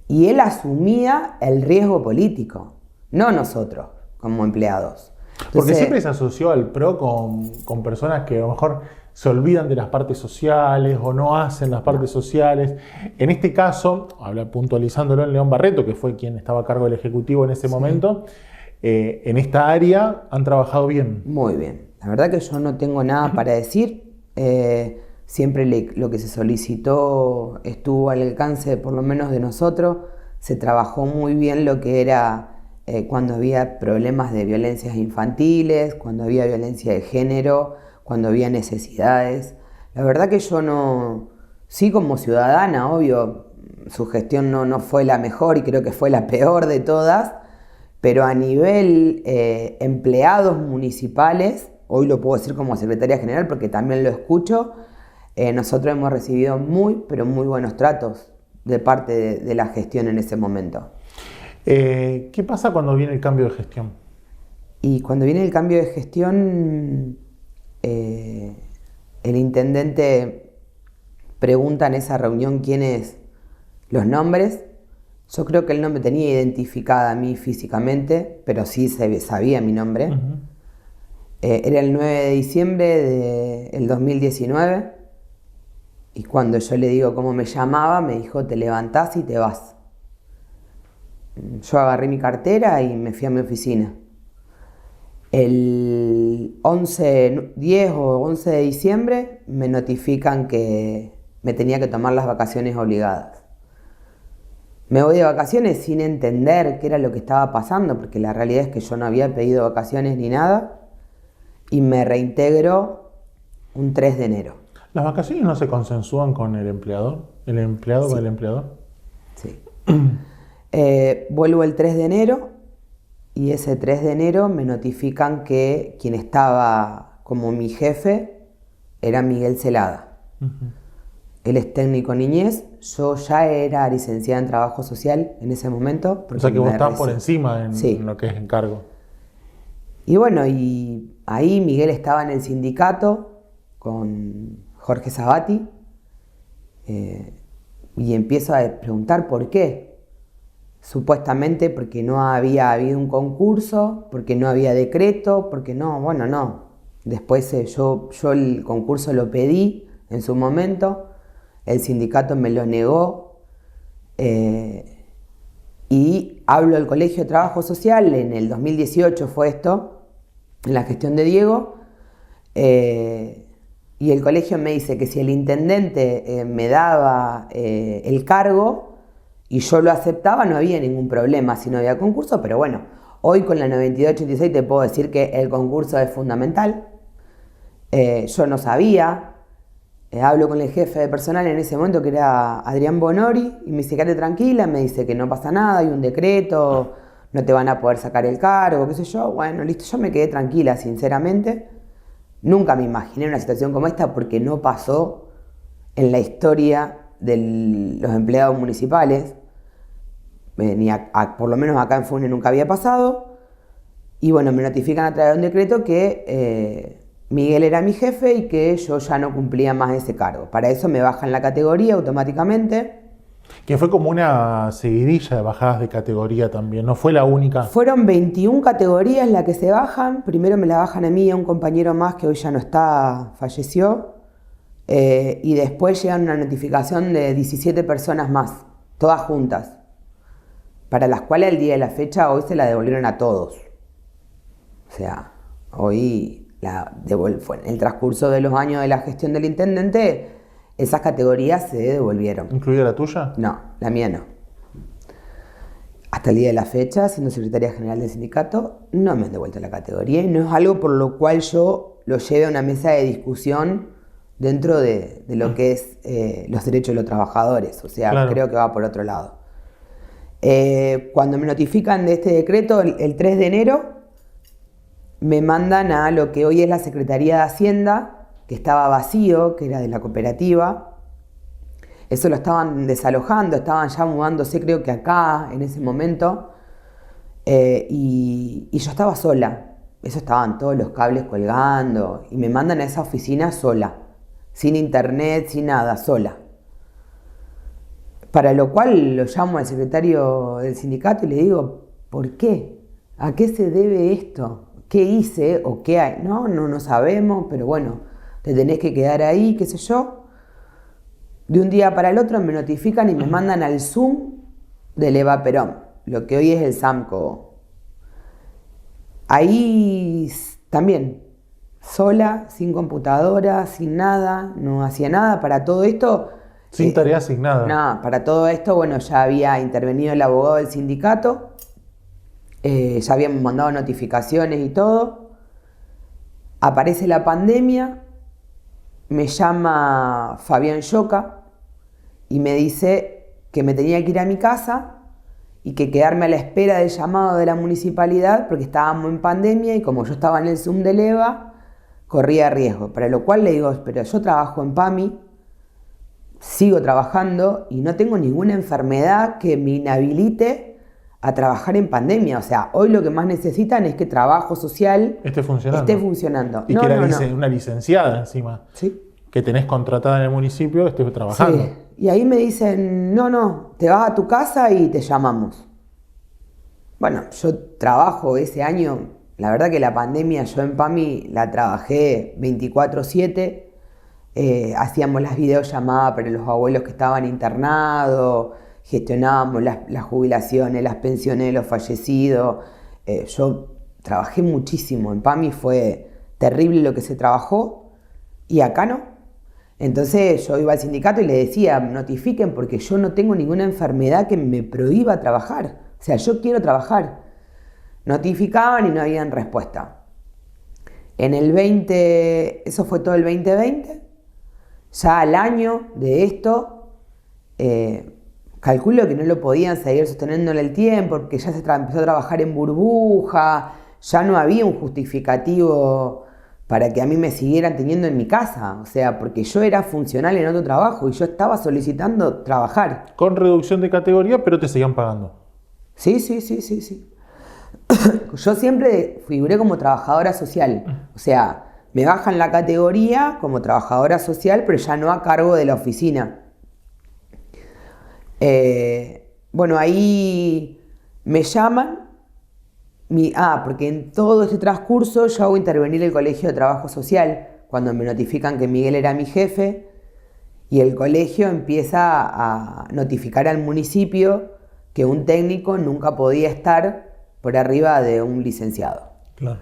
Y él asumía el riesgo político, no nosotros como empleados. Entonces, porque siempre se asoció al PRO con personas que a lo mejor se olvidan de las partes sociales o no hacen las partes sociales. En este caso, puntualizándolo en León Barreto, que fue quien estaba a cargo del Ejecutivo en ese momento, en esta área han trabajado bien. Muy bien. La verdad que yo no tengo nada para decir. Siempre lo que se solicitó estuvo al alcance, por lo menos de nosotros. Se trabajó muy bien lo que era cuando había problemas de violencias infantiles, cuando había violencia de género, cuando había necesidades. La verdad que yo no... Sí, como ciudadana, obvio, su gestión no fue la mejor y creo que fue la peor de todas, pero a nivel empleados municipales, hoy lo puedo decir como secretaria general porque también lo escucho, nosotros hemos recibido muy, pero muy buenos tratos de parte de la gestión en ese momento. ¿Qué pasa cuando viene el cambio de gestión? Y cuando viene el cambio de gestión, el intendente pregunta en esa reunión quiénes los nombres. Yo creo que él no me tenía identificada a mí físicamente, pero sí sabía mi nombre. Uh-huh. Era el 9 de diciembre del 2019 y cuando yo le digo cómo me llamaba, me dijo: te levantás y te vas. Yo agarré mi cartera y me fui a mi oficina. El 10 o 11 de diciembre me notifican que me tenía que tomar las vacaciones obligadas. Me voy de vacaciones sin entender qué era lo que estaba pasando, porque la realidad es que yo no había pedido vacaciones ni nada, y me reintegro un 3 de enero. ¿Las vacaciones no se consensúan con el empleador? ¿El empleado con el empleador? Sí. Vuelvo el 3 de enero y ese 3 de enero me notifican que quien estaba como mi jefe era Miguel Celada. Uh-huh. Él es técnico niñez, yo ya era licenciada en trabajo social en ese momento. O sea que vos estabas por encima en lo que es encargo. Y bueno, y ahí Miguel estaba en el sindicato con Jorge Sabati y empiezo a preguntar por qué. Supuestamente porque no había habido un concurso, porque no había decreto, porque no. Después yo el concurso lo pedí en su momento. El sindicato me lo negó y hablo del Colegio de Trabajo Social, en el 2018 fue esto, en la gestión de Diego, y el colegio me dice que si el intendente me daba el cargo y yo lo aceptaba no había ningún problema si no había concurso, pero bueno, hoy con la 9286 te puedo decir que el concurso es fundamental. Yo no sabía. Hablo con el jefe de personal en ese momento, que era Adrián Bonori, y me dice: quédate tranquila, me dice que no pasa nada, hay un decreto, no te van a poder sacar el cargo, qué sé yo. Bueno, listo, yo me quedé tranquila, sinceramente. Nunca me imaginé una situación como esta porque no pasó en la historia de los empleados municipales, por lo menos acá en Funes nunca había pasado. Y bueno, me notifican a través de un decreto que Miguel era mi jefe y que yo ya no cumplía más ese cargo. Para eso me bajan la categoría automáticamente. Que fue como una seguidilla de bajadas de categoría también, ¿no fue la única? Fueron 21 categorías las que se bajan. Primero me la bajan a mí y a un compañero más que hoy ya no está, falleció. Y después llega una notificación de 17 personas más, todas juntas, para las cuales al día de la fecha hoy se la devolvieron a todos. O sea, hoy... en el transcurso de los años de la gestión del intendente, esas categorías se devolvieron. ¿Incluida la tuya? No, la mía no. Hasta el día de la fecha, siendo secretaria general del sindicato, no me han devuelto la categoría y no es algo por lo cual yo lo lleve a una mesa de discusión dentro de lo que es los derechos de los trabajadores. O sea, claro, creo que va por otro lado. Cuando me notifican de este decreto, el 3 de enero, me mandan a lo que hoy es la Secretaría de Hacienda, que estaba vacío, que era de la cooperativa. Eso lo estaban desalojando, estaban ya mudándose creo que acá en ese momento. Y yo estaba sola. Eso estaban todos los cables colgando. Y me mandan a esa oficina sola. Sin internet, sin nada, sola. Para lo cual lo llamo al secretario del sindicato y le digo, ¿por qué? ¿A qué se debe esto? ¿Qué hice o qué hay? No sabemos, pero bueno, te tenés que quedar ahí, qué sé yo. De un día para el otro me notifican y me mandan al Zoom del Eva Perón, lo que hoy es el SAMCO. Ahí también, sola, sin computadora, sin nada, no hacía nada para todo esto. Sin tarea asignada. Nada, para todo esto, bueno, ya había intervenido el abogado del sindicato, ya habíamos mandado notificaciones y todo. Aparece la pandemia, me llama Fabián Yoca y me dice que me tenía que ir a mi casa y que quedarme a la espera del llamado de la municipalidad porque estábamos en pandemia y como yo estaba en el Zoom del EVA, corría riesgo. Para lo cual le digo, pero yo trabajo en PAMI, sigo trabajando y no tengo ninguna enfermedad que me inhabilite a trabajar en pandemia. O sea, hoy lo que más necesitan es que trabajo social esté funcionando. Y que una licenciada encima, ¿sí? Que tenés contratada en el municipio, esté trabajando. Sí. Y ahí me dicen, no, te vas a tu casa y te llamamos. Bueno, yo trabajo ese año, la verdad que la pandemia yo en PAMI la trabajé 24/7. Hacíamos las videollamadas para los abuelos que estaban internados, gestionábamos las jubilaciones, las pensiones de los fallecidos. Yo trabajé muchísimo, en PAMI fue terrible lo que se trabajó y acá no. Entonces yo iba al sindicato y le decía, notifiquen porque yo no tengo ninguna enfermedad que me prohíba trabajar. O sea, yo quiero trabajar. Notificaban y no habían respuesta. En el 20, eso fue todo el 2020. Ya al año de esto, calculo que no lo podían seguir sosteniendo en el tiempo, porque ya se empezó a trabajar en burbuja, ya no había un justificativo para que a mí me siguieran teniendo en mi casa. O sea, porque yo era funcional en otro trabajo y yo estaba solicitando trabajar. Con reducción de categoría, pero te seguían pagando. Sí. Yo siempre figuré como trabajadora social. O sea, me bajan la categoría como trabajadora social, pero ya no a cargo de la oficina. Bueno, ahí me llaman. Porque en todo este transcurso yo hago intervenir el Colegio de Trabajo Social, cuando me notifican que Miguel era mi jefe, y el colegio empieza a notificar al municipio que un técnico nunca podía estar por arriba de un licenciado. Claro.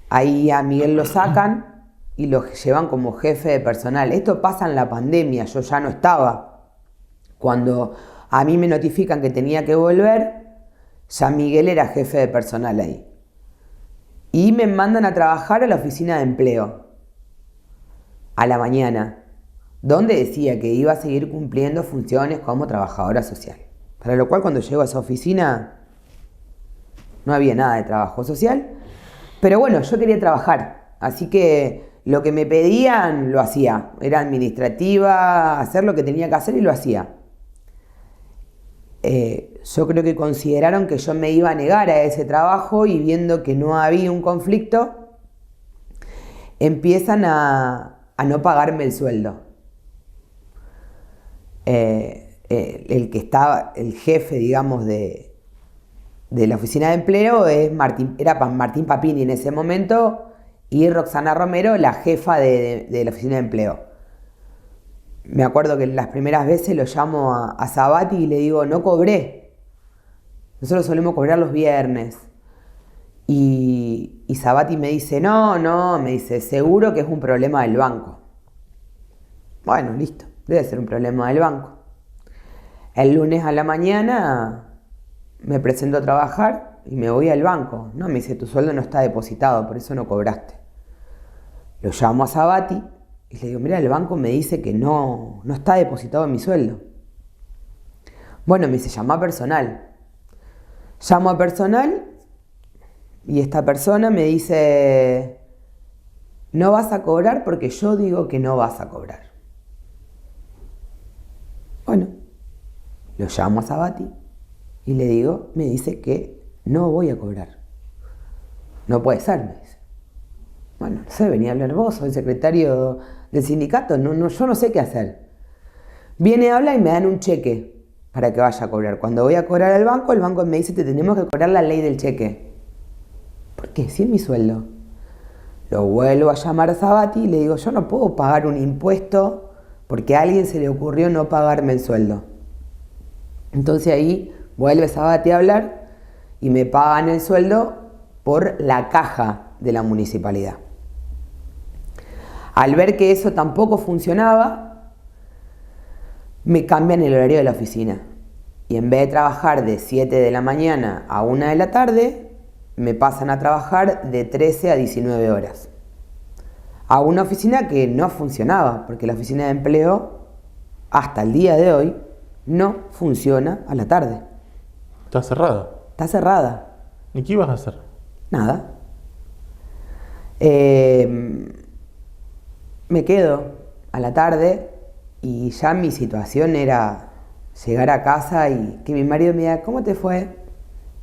Ahí a Miguel lo sacan y lo llevan como jefe de personal. Esto pasa en la pandemia, yo ya no estaba. Cuando a mí me notifican que tenía que volver, ya Miguel era jefe de personal ahí. Y me mandan a trabajar a la oficina de empleo, a la mañana, donde decía que iba a seguir cumpliendo funciones como trabajadora social. Para lo cual cuando llego a esa oficina no había nada de trabajo social. Pero bueno, yo quería trabajar, así que lo que me pedían lo hacía. Era administrativa, hacer lo que tenía que hacer y lo hacía. Yo creo que consideraron que yo me iba a negar a ese trabajo y viendo que no había un conflicto, empiezan a no pagarme el sueldo. El que estaba, el jefe, digamos, de la oficina de empleo era Martín Papini en ese momento y Roxana Romero, la jefa de la oficina de empleo. Me acuerdo que las primeras veces lo llamo a Sabati y le digo, no cobré. Nosotros solemos cobrar los viernes. Y Sabati me dice, no, me dice, seguro que es un problema del banco. Bueno, listo, debe ser un problema del banco. El lunes a la mañana me presento a trabajar y me voy al banco. No, me dice, tu sueldo no está depositado, por eso no cobraste. Lo llamo a Sabati y le digo, mira, el banco me dice que no está depositado en mi sueldo. Bueno, me dice, llama a personal. Llamo a personal Y esta persona me dice, no vas a cobrar porque yo digo que no vas a cobrar. Bueno, lo llamo a Sabati y le digo, me dice que no voy a cobrar. No puede ser, me dice. Bueno, no sé, venía a hablar vos, soy el secretario del sindicato, yo no sé qué hacer. Viene, habla y me dan un cheque para que vaya a cobrar. Cuando voy a cobrar al banco, el banco me dice, te tenemos que cobrar la ley del cheque. ¿Por qué? Si es mi sueldo. Lo vuelvo a llamar a Sabati y le digo, yo no puedo pagar un impuesto porque a alguien se le ocurrió no pagarme el sueldo. Entonces ahí vuelve Sabati a hablar y me pagan el sueldo por la caja de la municipalidad. Al ver que eso tampoco funcionaba, me cambian el horario de la oficina. Y en vez de trabajar de 7 de la mañana a 1 de la tarde, me pasan a trabajar de 13 a 19 horas. A una oficina que no funcionaba, porque la oficina de empleo, hasta el día de hoy, no funciona a la tarde. ¿Está cerrada? Está cerrada. ¿Y qué ibas a hacer? Nada. Me quedo a la tarde y ya mi situación era llegar a casa y que mi marido me diga, ¿cómo te fue?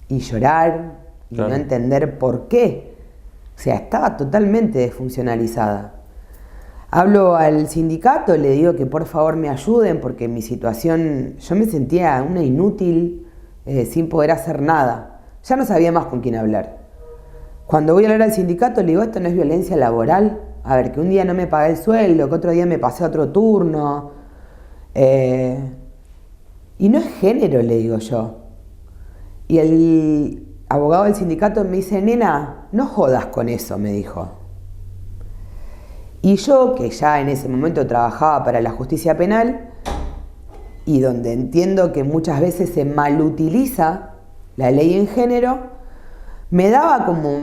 Y llorar y Claro. no entender por qué. O sea, estaba totalmente desfuncionalizada. Hablo al sindicato, le digo que por favor me ayuden porque mi situación, yo me sentía una inútil sin poder hacer nada. Ya no sabía más con quién hablar. Cuando voy a hablar al sindicato le digo, esto no es violencia laboral. A ver, que un día no me pagué el sueldo, que otro día me pasé a otro turno. Y no es género, le digo yo. Y el abogado del sindicato me dice, nena, no jodas con eso, me dijo. Y yo, que ya en ese momento trabajaba para la justicia penal, y donde entiendo que muchas veces se malutiliza la ley en género, me daba como,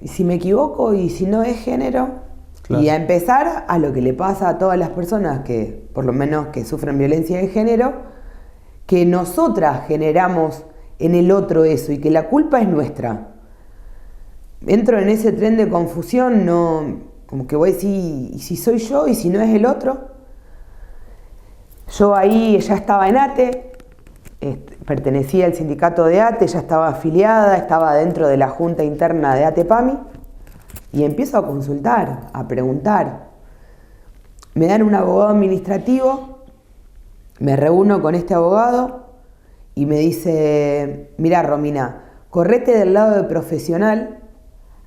¿y si me equivoco? ¿Y si no es género? Claro. Y a empezar a lo que le pasa a todas las personas que, por lo menos que sufren violencia de género, que nosotras generamos en el otro eso y que la culpa es nuestra. Entro en ese tren de confusión, no, como que voy a decir, ¿y si soy yo y si no es el otro? Yo ahí ya estaba en ATE, pertenecía al sindicato de ATE, ya estaba afiliada, estaba dentro de la junta interna de ATE-PAMI y empiezo a consultar, a preguntar. Me dan un abogado administrativo, me reúno con este abogado y me dice, mira Romina, correte del lado de profesional,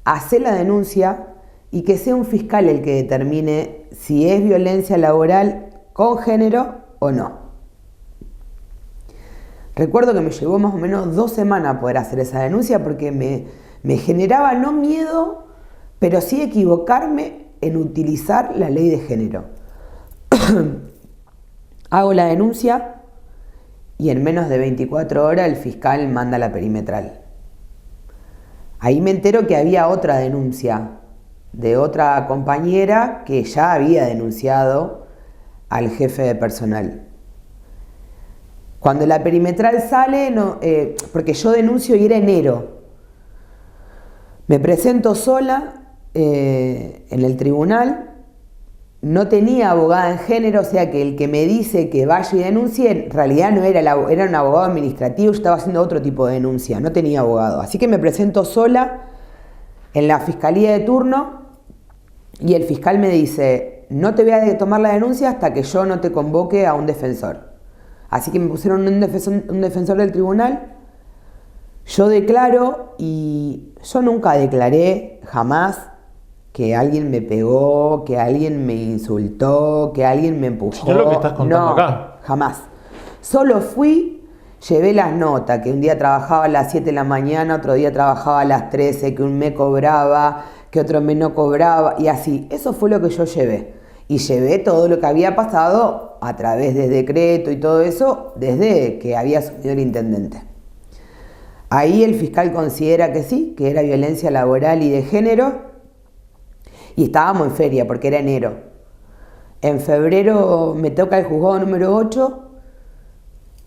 hacé la denuncia y que sea un fiscal el que determine si es violencia laboral con género o no. Recuerdo que me llevó más o menos 2 semanas poder hacer esa denuncia porque me generaba no miedo, pero sí equivocarme en utilizar la ley de género. Hago la denuncia y en menos de 24 horas el fiscal manda la perimetral. Ahí me entero que había otra denuncia de otra compañera que ya había denunciado al jefe de personal. Cuando la perimetral sale, porque yo denuncio y era enero, me presento sola en el tribunal, no tenía abogada en género, o sea que el que me dice que vaya y denuncie, en realidad no era, era un abogado administrativo, yo estaba haciendo otro tipo de denuncia, no tenía abogado. Así que me presento sola en la fiscalía de turno y el fiscal me dice, no te voy a tomar la denuncia hasta que yo no te convoque a un defensor. Así que me pusieron un defensor del tribunal, yo declaro y yo nunca declaré jamás que alguien me pegó, que alguien me insultó, que alguien me empujó. Es lo que estás contando acá. Jamás. Solo fui, llevé las notas, que un día trabajaba a las 7 de la mañana, otro día trabajaba a las 13, que un me cobraba, que otro me no cobraba, y así. Eso fue lo que yo llevé. Y llevé todo lo que había pasado a través de decreto y todo eso, desde que había asumido el intendente. Ahí el fiscal considera que sí, que era violencia laboral y de género, y estábamos en feria porque era enero. En febrero me toca el juzgado número 8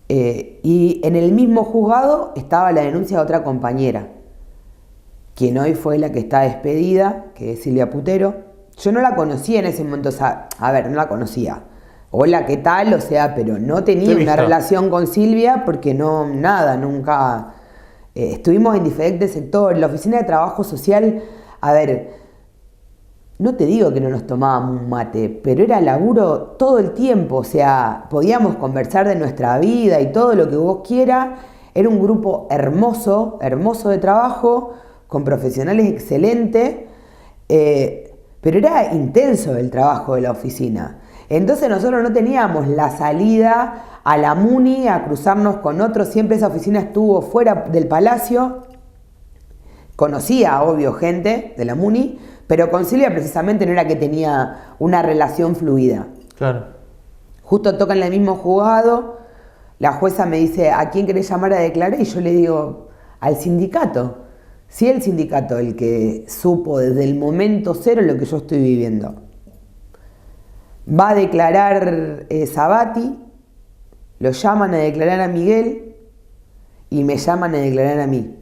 y en el mismo juzgado estaba la denuncia de otra compañera quien hoy fue la que está despedida, que es Silvia Putero. Yo no la conocía en ese momento, o sea, a ver, no la conocía. Hola, ¿qué tal? O sea, pero no tenía una relación con Silvia porque no, nada, nunca. Estuvimos en diferentes sectores. La oficina de trabajo social, a ver, no te digo que no nos tomábamos un mate, pero era laburo todo el tiempo, o sea, podíamos conversar de nuestra vida y todo lo que vos quieras. Era un grupo hermoso, hermoso de trabajo, con profesionales excelentes, pero era intenso el trabajo de la oficina. Entonces nosotros no teníamos la salida a la Muni a cruzarnos con otros, siempre esa oficina estuvo fuera del Palacio. Conocía, obvio, gente de la Muni, pero con Silvia precisamente no era que tenía una relación fluida. Claro. Justo tocan en el mismo juzgado, la jueza me dice, ¿a quién querés llamar a declarar? Y yo le digo, al sindicato. Sí, el sindicato, el que supo desde el momento cero lo que yo estoy viviendo. Va a declarar Sabati, lo llaman a declarar a Miguel y me llaman a declarar a mí.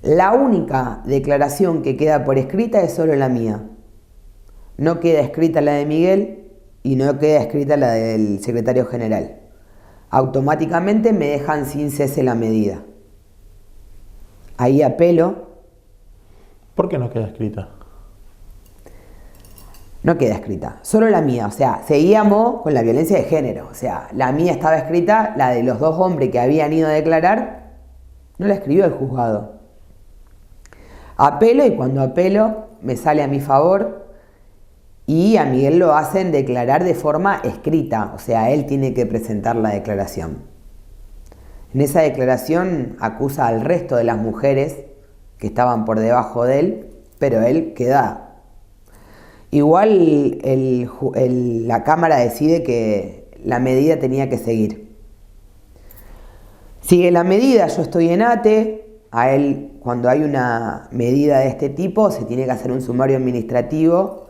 La única declaración que queda por escrita es solo la mía. No queda escrita la de Miguel y no queda escrita la del secretario general. Automáticamente me dejan sin cese la medida. Ahí apelo. ¿Por qué no queda escrita? No queda escrita, solo la mía. O sea, seguíamos con la violencia de género. O sea, la mía estaba escrita, la de los dos hombres que habían ido a declarar, no la escribió el juzgado. Apelo y cuando apelo me sale a mi favor y a Miguel lo hacen declarar de forma escrita, o sea, él tiene que presentar la declaración. En esa declaración acusa al resto de las mujeres que estaban por debajo de él, pero él queda. Igual la Cámara decide que la medida tenía que seguir. Sigue la medida, yo estoy en ATE. A él, cuando hay una medida de este tipo, se tiene que hacer un sumario administrativo.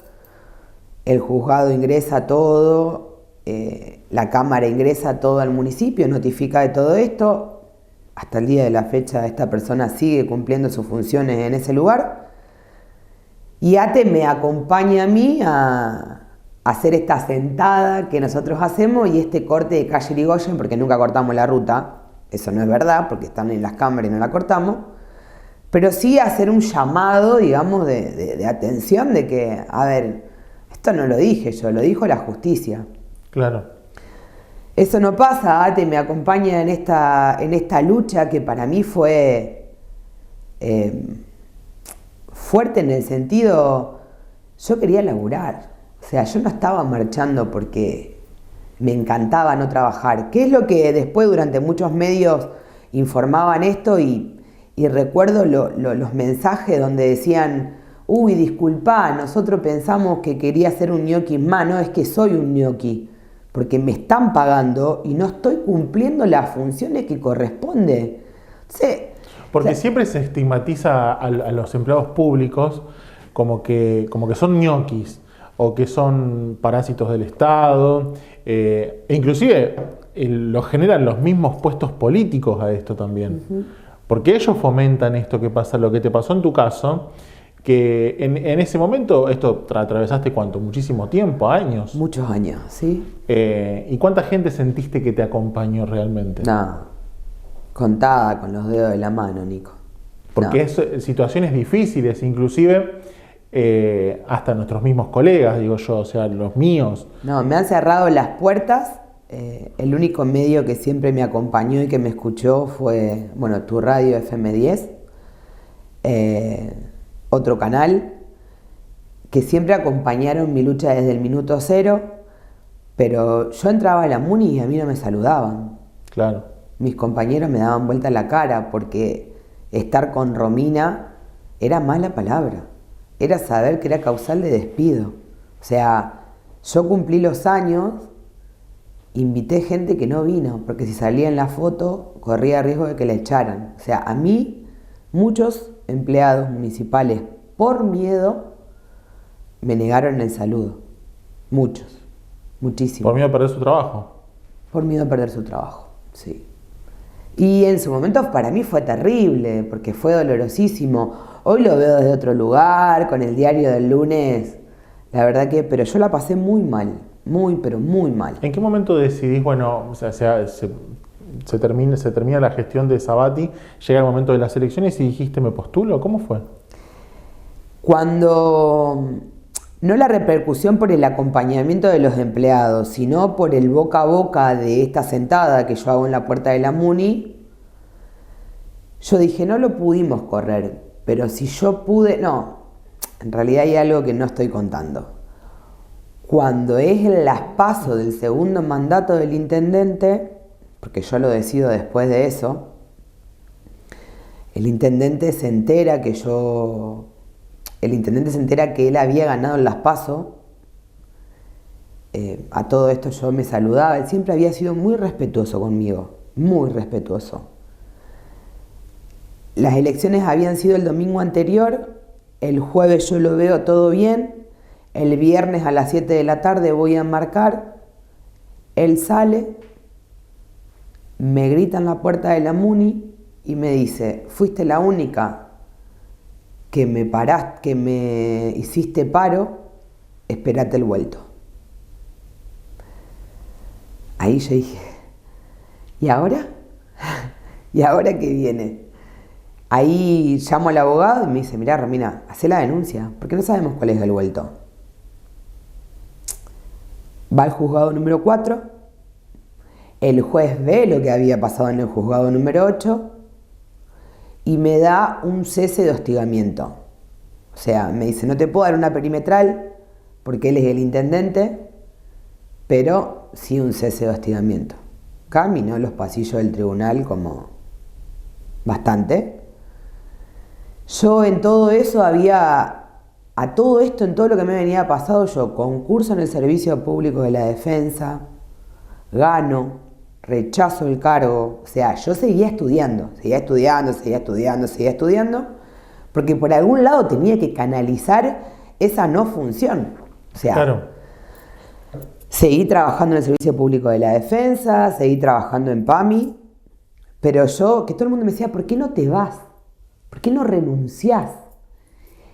El juzgado ingresa todo, la Cámara ingresa todo al municipio, notifica de todo esto. Hasta el día de la fecha esta persona sigue cumpliendo sus funciones en ese lugar. Y ATE me acompaña a mí a hacer esta sentada que nosotros hacemos y este corte de calle Irigoyen, porque nunca cortamos la ruta. Eso no es verdad, porque están en las cámaras y no la cortamos. Pero sí hacer un llamado, digamos, de atención de que, a ver, esto no lo dije yo, lo dijo la justicia. Claro. Eso no pasa, ATE me acompaña en esta lucha que para mí fue fuerte en el sentido, yo quería laburar. O sea, yo no estaba marchando porque me encantaba no trabajar, que es lo que después durante muchos medios informaban esto y recuerdo los mensajes donde decían, uy, disculpa, nosotros pensamos que quería ser un ñoqui más, no, es que soy un ñoqui, porque me están pagando y no estoy cumpliendo las funciones que corresponde. Sí, porque siempre se estigmatiza a los empleados públicos como que son ñoquis o que son parásitos del Estado, e inclusive lo generan los mismos puestos políticos a esto también. Porque ellos fomentan esto que pasa, lo que te pasó en tu caso, que en ese momento, esto atravesaste ¿cuánto? Muchísimo tiempo, años. Muchos años, ¿sí? ¿Y cuánta gente sentiste que te acompañó realmente? No, contada con los dedos de la mano, Nico. Porque es situaciones difíciles, inclusive hasta nuestros mismos colegas, digo yo, o sea, los míos. No, me han cerrado las puertas. El único medio que siempre me acompañó y que me escuchó fue, bueno, tu radio FM10, otro canal, que siempre acompañaron mi lucha desde el minuto cero, pero yo entraba a la Muni y a mí no me saludaban. Claro. Mis compañeros me daban vuelta la cara porque estar con Romina era mala palabra, era saber que era causal de despido. O sea, yo cumplí los años. Invité gente que no vino, porque si salía en la foto corría riesgo de que la echaran. O sea, a mí, muchos empleados municipales, por miedo, me negaron el saludo. Muchos, muchísimos. ¿Por miedo a perder su trabajo? Por miedo a perder su trabajo, sí. Y en su momento para mí fue terrible, porque fue dolorosísimo. Hoy lo veo desde otro lugar, con el diario del lunes, la verdad que, pero yo la pasé muy mal, pero muy mal. ¿En qué momento decidís, bueno, o sea, se termina la gestión de Sabati, llega el momento de las elecciones y dijiste, ¿me postulo? ¿Cómo fue? Cuando, no la repercusión por el acompañamiento de los empleados, sino por el boca a boca de esta sentada que yo hago en la puerta de la Muni, yo dije, no lo pudimos correr, pero si yo pude, no, en realidad hay algo que no estoy contando. Cuando es el paso del segundo mandato del intendente, porque yo lo decido después de eso, el intendente se entera que él había ganado en las PASO. A todo esto yo me saludaba, él siempre había sido muy respetuoso conmigo, muy respetuoso. Las elecciones habían sido el domingo anterior, el jueves yo lo veo todo bien, el viernes a las 7 de la tarde voy a marcar, él sale, me grita en la puerta de la Muni y me dice, fuiste la única que me hiciste paro, espérate el vuelto. Ahí yo dije, ¿y ahora? ¿Y ahora qué viene? Ahí llamo al abogado y me dice, mirá Romina, hacé la denuncia, porque no sabemos cuál es el vuelto. Va al juzgado número 4, el juez ve lo que había pasado en el juzgado número 8 y me da un cese de hostigamiento. O sea, me dice, no te puedo dar una perimetral porque él es el intendente, pero sí un cese de hostigamiento. Caminó en los pasillos del tribunal como bastante. Yo en todo eso en todo lo que me venía pasado, yo concurso en el Servicio Público de la Defensa, gano, rechazo el cargo, o sea, yo seguía estudiando, porque por algún lado tenía que canalizar esa no función. O sea, Claro. Seguí trabajando en el Servicio Público de la Defensa, seguí trabajando en PAMI, pero que todo el mundo me decía, ¿por qué no te vas? ¿Por qué no renunciás?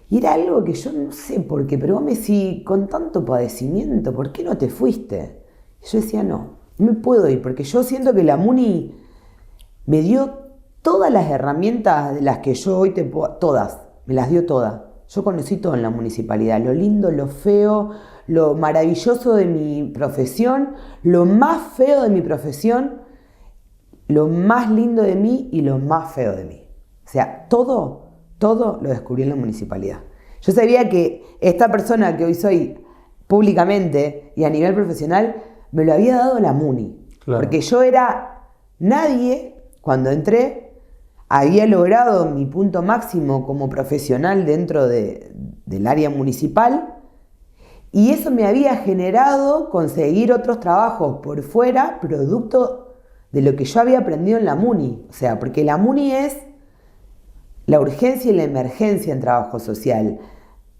Y era algo que yo no sé por qué, pero vos me decís, con tanto padecimiento, ¿por qué no te fuiste? Y yo decía, no me puedo ir, porque yo siento que la Muni me dio todas las herramientas de las que yo hoy todas, me las dio todas. Yo conocí todo en la municipalidad, lo lindo, lo feo, lo maravilloso de mi profesión, lo más feo de mi profesión, lo más lindo de mí y lo más feo de mí. O sea, todo lo descubrí en la municipalidad. Yo sabía que esta persona que hoy soy públicamente y a nivel profesional me lo había dado la Muni. Claro. Porque yo era nadie cuando entré, había logrado mi punto máximo como profesional dentro del área municipal y eso me había generado conseguir otros trabajos por fuera, producto de lo que yo había aprendido en la Muni. O sea, porque la Muni es la urgencia y la emergencia en trabajo social.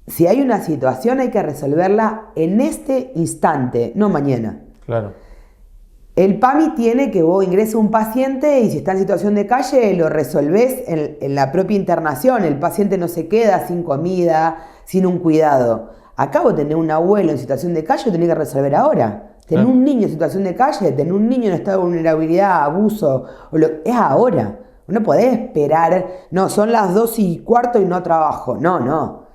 Si hay una situación hay que resolverla en este instante, no mañana. Claro. El PAMI tiene que vos ingreses un paciente y si está en situación de calle lo resolvés en la propia internación. El paciente no se queda sin comida, sin un cuidado. Acá vos tenés un abuelo en situación de calle, lo tenés que resolver ahora. Tener un niño en situación de calle, tener un niño en estado de vulnerabilidad, abuso, es ahora. No podés esperar, no, son las 2:15 y no trabajo. No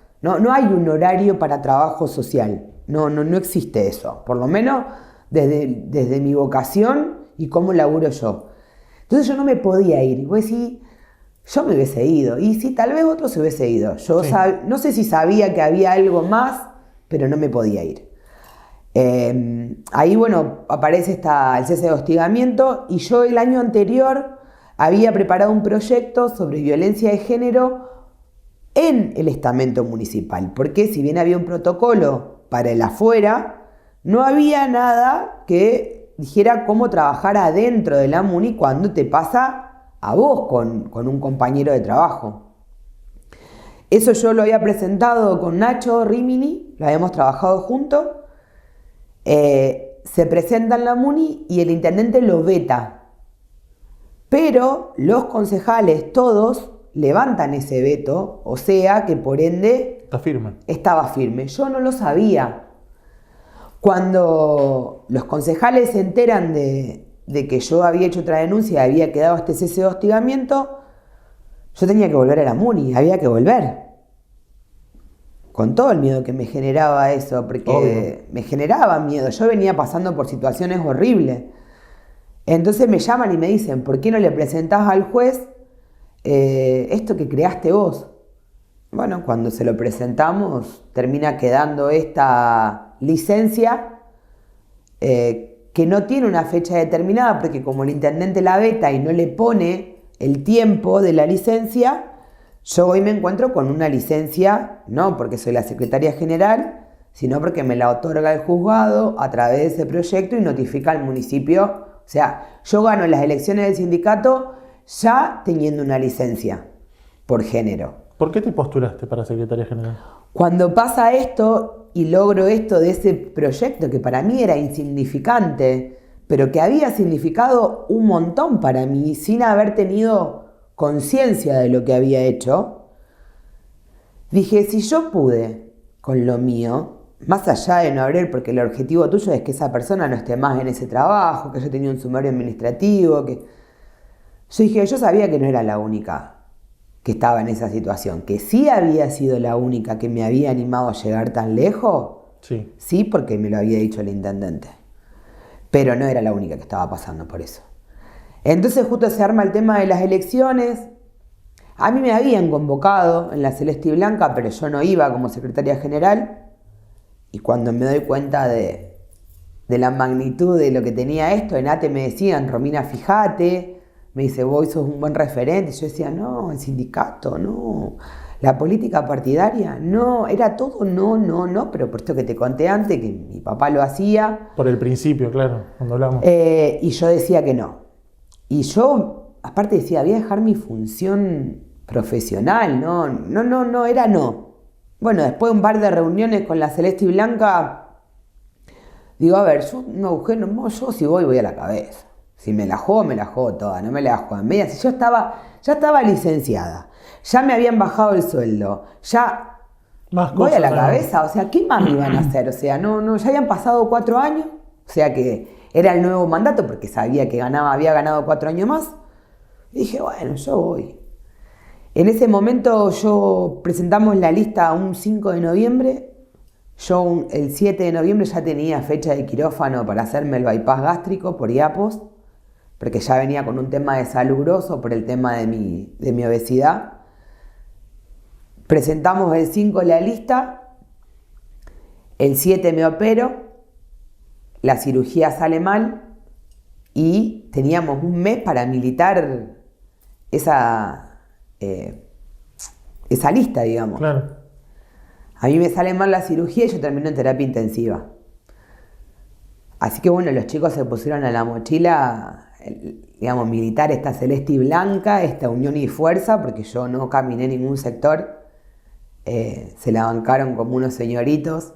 hay un horario para trabajo social. No existe eso. Por lo menos desde mi vocación y cómo laburo yo. Entonces yo no me podía ir. Y vos decís, yo me hubiese ido. Y sí, tal vez otro se hubiese ido. Yo no sé si sabía que había algo más, pero no me podía ir. Ahí, bueno, aparece el cese de hostigamiento y yo el año anterior había preparado un proyecto sobre violencia de género en el estamento municipal, porque si bien había un protocolo para el afuera, no había nada que dijera cómo trabajar adentro de la Muni cuando te pasa a vos con un compañero de trabajo. Eso yo lo había presentado con Nacho Rimini, lo habíamos trabajado juntos. Se presenta en la Muni y el intendente lo veta. Pero los concejales todos levantan ese veto, o sea que por ende Está firme. estaba firme. Yo no lo sabía. Cuando los concejales se enteran de que yo había hecho otra denuncia y había quedado este cese de hostigamiento, yo tenía que volver a la MUNI, había que volver. Con todo el miedo que me generaba eso, porque Obvio. me generaba miedo. Yo venía pasando por situaciones horribles. Entonces me llaman y me dicen, ¿por qué no le presentás al juez esto que creaste vos? Bueno, cuando se lo presentamos, termina quedando esta licencia que no tiene una fecha determinada, porque como el intendente la veta y no le pone el tiempo de la licencia, yo hoy me encuentro con una licencia, no porque soy la secretaria general, sino porque me la otorga el juzgado a través de ese proyecto y notifica al municipio. O sea, yo gano las elecciones del sindicato ya teniendo una licencia por género. ¿Por qué te postulaste para secretaria general? Cuando pasa esto y logro esto de ese proyecto que para mí era insignificante, pero que había significado un montón para mí sin haber tenido conciencia de lo que había hecho, dije, si yo pude con lo mío, más allá de no abrir, porque el objetivo tuyo es que esa persona no esté más en ese trabajo, que yo tenía un sumario administrativo, que... Yo dije, yo sabía que no era la única que estaba en esa situación, que sí había sido la única que me había animado a llegar tan lejos, Sí. sí, porque me lo había dicho el intendente, pero no era la única que estaba pasando por eso. Entonces justo se arma el tema de las elecciones. A mí me habían convocado en la Celeste y Blanca, pero yo no iba como secretaria general. Y cuando me doy cuenta de la magnitud de lo que tenía esto, en ATE me decían, Romina, fíjate, me dice, vos sos un buen referente. Yo decía, no, el sindicato, no, la política partidaria, no, era todo no, pero por esto que te conté antes, que mi papá lo hacía. Por el principio, claro, cuando hablamos. Y yo decía que no. Y yo, aparte decía, voy a dejar mi función profesional, no, era no. Bueno, después de un par de reuniones con la Celeste y Blanca, digo, a ver, yo yo si voy a la cabeza. Si me la juego toda, no me la juego en media. Si yo ya estaba licenciada, ya me habían bajado el sueldo, ya Más voy a la cosas, cabeza, o sea, ¿qué más me iban a hacer? O sea, no, ya habían pasado 4 años, o sea que era el nuevo mandato porque sabía que había ganado 4 años más. Y dije, bueno, yo voy. En ese momento presentamos la lista un 5 de noviembre. Yo el 7 de noviembre ya tenía fecha de quirófano para hacerme el bypass gástrico por IAPOS, porque ya venía con un tema de salud grosso por el tema de mi obesidad. Presentamos el 5 la lista, el 7 me opero, la cirugía sale mal y teníamos un mes para militar esa lista, digamos. Claro. A mí me sale mal la cirugía y yo termino en terapia intensiva. Así que bueno, los chicos se pusieron a la mochila, digamos, militar esta Celeste y Blanca, esta unión y fuerza, porque yo no caminé en ningún sector. Se la bancaron como unos señoritos.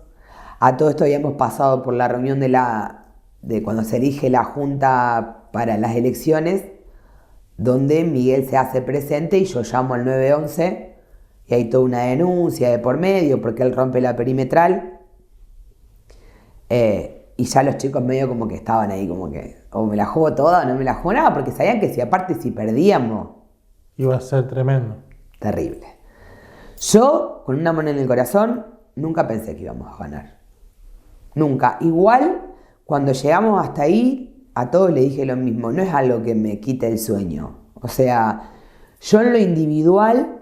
A todo esto habíamos pasado por la reunión de cuando se elige la junta para las elecciones, donde Miguel se hace presente y yo llamo al 911 y hay toda una denuncia de por medio porque él rompe la perimetral. Y ya los chicos medio como que estaban ahí como que o me la juego toda o no me la juego nada, porque sabían que si perdíamos Iba a ser tremendo. terrible. Yo, con una mano en el corazón, nunca pensé que íbamos a ganar. Nunca. Igual, cuando llegamos hasta ahí, a todos les dije lo mismo. No es algo que me quite el sueño. O sea, yo en lo individual,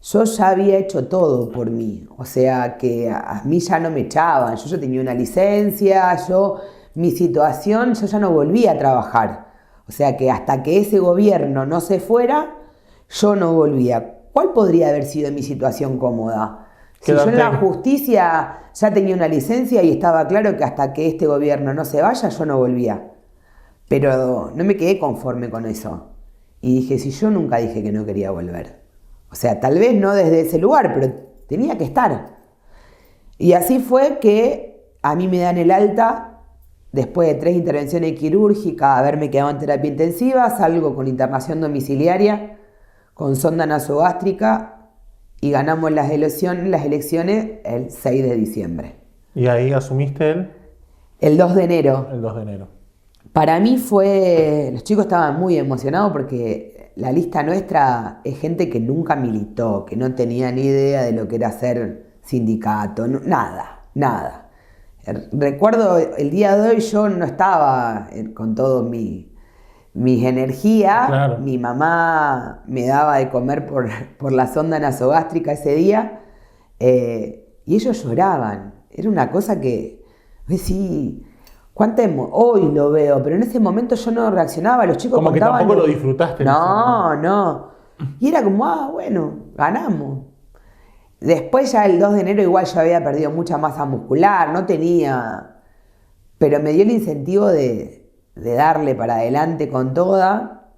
yo ya había hecho todo por mí. O sea, que a mí ya no me echaban. Yo ya tenía una licencia, mi situación, yo ya no volvía a trabajar. O sea, que hasta que ese gobierno no se fuera, yo no volvía. ¿Cuál podría haber sido mi situación cómoda? Si yo en la justicia ya tenía una licencia y estaba claro que hasta que este gobierno no se vaya, yo no volvía. Pero no me quedé conforme con eso. Y dije, si yo nunca dije que no quería volver. O sea, tal vez no desde ese lugar, pero tenía que estar. Y así fue que a mí me dan el alta, después de 3 intervenciones quirúrgicas, haberme quedado en terapia intensiva, salgo con internación domiciliaria, con sonda nasogástrica y ganamos las elecciones el 6 de diciembre. ¿Y ahí asumiste El 2 de enero. el 2 de enero? Para mí los chicos estaban muy emocionados porque la lista nuestra es gente que nunca militó, que no tenía ni idea de lo que era ser sindicato, nada. Recuerdo el día de hoy yo no estaba con todo mis energías. Claro. Mi mamá me daba de comer por la sonda nasogástrica ese día y ellos lloraban. Era una cosa que, sí, hoy lo veo, pero en ese momento yo no reaccionaba. Los chicos Como que contaban, tampoco lo disfrutaste. en ese momento. No. Y era como, bueno, ganamos. Después ya el 2 de enero igual yo había perdido mucha masa muscular, no tenía, pero me dio el incentivo de darle para adelante con toda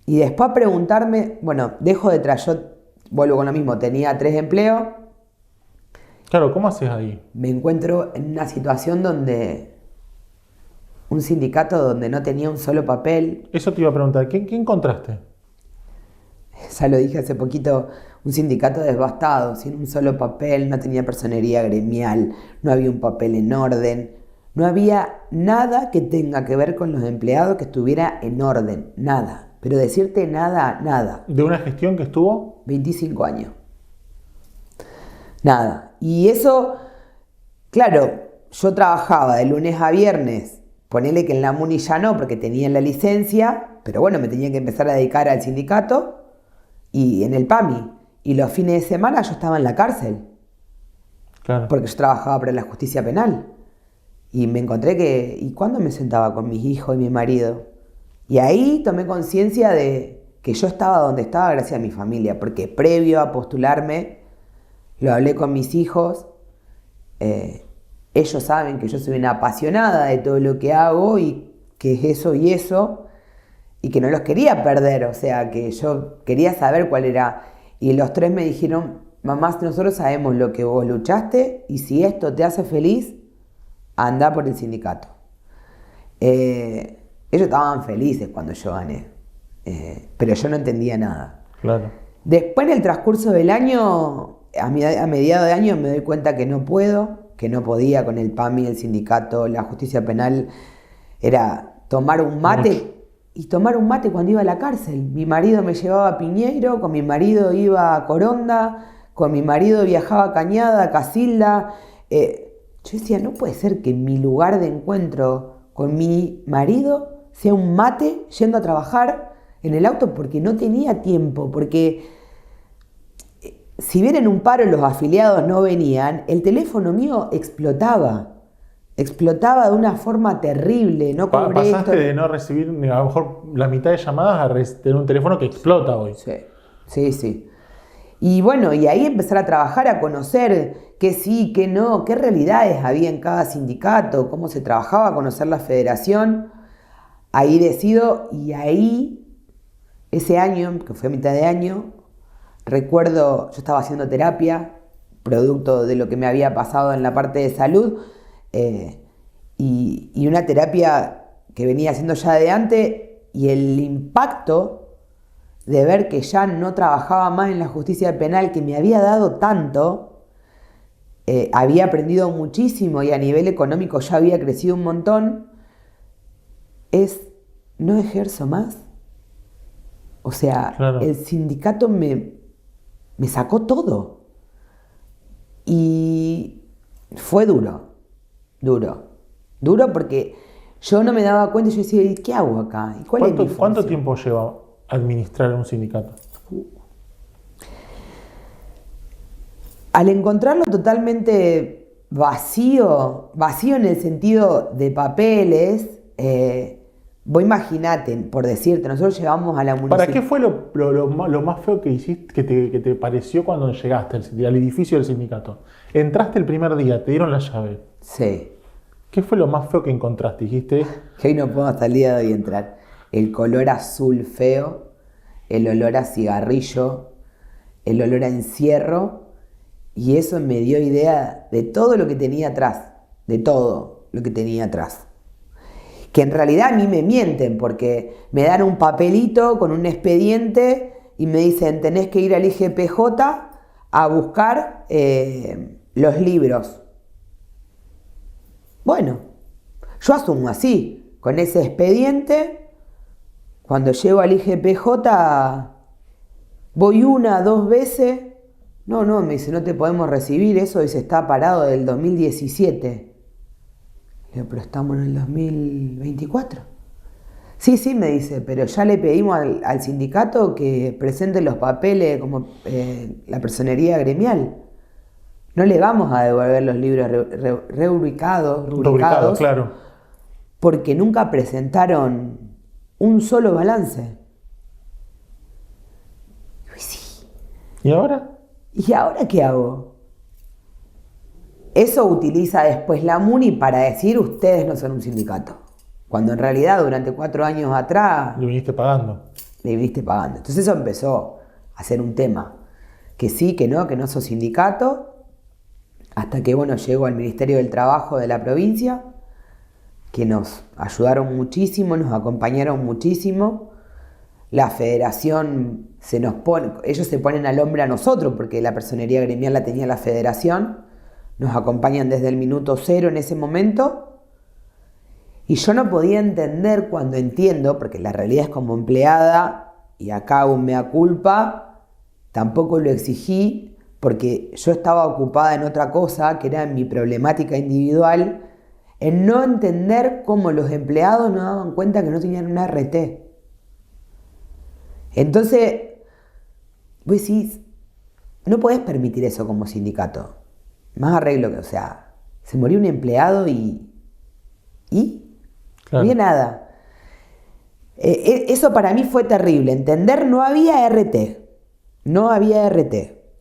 y después preguntarme, bueno, yo vuelvo con lo mismo, tenía 3 empleos. Claro, ¿cómo haces ahí? Me encuentro en una situación donde un sindicato donde no tenía un solo papel. Eso te iba a preguntar, ¿qué encontraste? Ya lo dije hace poquito, un sindicato devastado, sin un solo papel, no tenía personería gremial, no había un papel en orden, no había nada que tenga que ver con los empleados que estuviera en orden, nada. Pero decirte nada. ¿De una gestión que estuvo? 25 años. Nada. Y eso, claro, yo trabajaba de lunes a viernes, ponele que en la MUNI ya no, porque tenía la licencia, pero bueno, me tenía que empezar a dedicar al sindicato y en el PAMI. Y los fines de semana yo estaba en la cárcel. Claro. Porque yo trabajaba para la justicia penal. Y me encontré ¿y cuándo me sentaba con mis hijos y mi marido? Y ahí tomé conciencia de que yo estaba donde estaba gracias a mi familia, porque previo a postularme, lo hablé con mis hijos. Ellos saben que yo soy una apasionada de todo lo que hago y que es eso y que no los quería perder, o sea, que yo quería saber cuál era. Y los 3 me dijeron, mamá, nosotros sabemos lo que vos luchaste y si esto te hace feliz, anda por el sindicato. Ellos estaban felices cuando yo gané, pero yo no entendía nada. Claro. Después, en el transcurso del año, a mediados de año, me doy cuenta que no podía con el PAMI, el sindicato, la justicia penal. Era tomar un mate. Mucho. Y tomar un mate cuando iba a la cárcel. Mi marido me llevaba a Piñeiro, con mi marido iba a Coronda, con mi marido viajaba a Cañada, a Casilda. Yo decía, no puede ser que mi lugar de encuentro con mi marido sea un mate yendo a trabajar en el auto, porque no tenía tiempo, porque si bien en un paro los afiliados no venían, el teléfono mío explotaba de una forma terrible. No cobré Pasaste esto. de no recibir a lo mejor la mitad de llamadas a tener un teléfono que explota hoy. Sí. Y bueno, y ahí empezar a trabajar, a conocer qué sí, qué no, qué realidades había en cada sindicato, cómo se trabajaba, conocer la federación. Ahí decido, y ahí, ese año, que fue a mitad de año, recuerdo, yo estaba haciendo terapia, producto de lo que me había pasado en la parte de salud, y una terapia que venía haciendo ya de antes, y el impacto de ver que ya no trabajaba más en la justicia penal, que me había dado tanto, había aprendido muchísimo y a nivel económico ya había crecido un montón, no ejerzo más. O sea, claro. El sindicato me sacó todo. Y fue duro porque yo no me daba cuenta, yo decía, ¿qué hago acá? ¿Y ¿Cuánto tiempo lleva administrar un sindicato? Al encontrarlo totalmente vacío en el sentido de papeles, vos imaginate, por decirte, nosotros llegamos a la municipalidad. ¿Para qué fue lo más feo que hiciste, que te pareció cuando llegaste al edificio del sindicato? Entraste el primer día, te dieron la llave. Sí. ¿Qué fue lo más feo que encontraste? Dijiste... Que hoy no puedo hasta el día de hoy entrar. El color azul feo, el olor a cigarrillo, el olor a encierro, y eso me dio idea de todo lo que tenía atrás, Que en realidad a mí me mienten, porque me dan un papelito con un expediente y me dicen, tenés que ir al IGPJ a buscar los libros. Bueno, yo asumo así, con ese expediente, cuando llego al IGPJ, voy 1, 2 veces, no, me dice, no te podemos recibir, eso dice, está parado del 2017. Le digo, pero estamos en el 2024. Sí, me dice, pero ya le pedimos al sindicato que presente los papeles como la personería gremial. No le vamos a devolver los libros rubricados, claro. Porque nunca presentaron un solo balance. Y sí. ¿Y ahora? ¿Y ahora qué hago? Eso utiliza después la MUNI para decir, ustedes no son un sindicato. Cuando en realidad durante 4 años atrás... Le viniste pagando. Entonces eso empezó a ser un tema. Que sí, que no sos sindicato. Hasta que, llegó al Ministerio del Trabajo de la provincia, que nos ayudaron muchísimo, nos acompañaron muchísimo. La federación ellos se ponen al hombro a nosotros, porque la personería gremial la tenía la federación. Nos acompañan desde el minuto 0 en ese momento. Y yo no podía entender cuando entiendo, porque la realidad es como empleada, y acá hago un mea culpa, tampoco lo exigí, porque yo estaba ocupada en otra cosa, que era en mi problemática individual, en no entender cómo los empleados no daban cuenta que no tenían una RT. Entonces, vos decís, no podés permitir eso como sindicato. Más arreglo que, se murió un empleado y claro. No había nada. Eso para mí fue terrible. Entender, no había RT.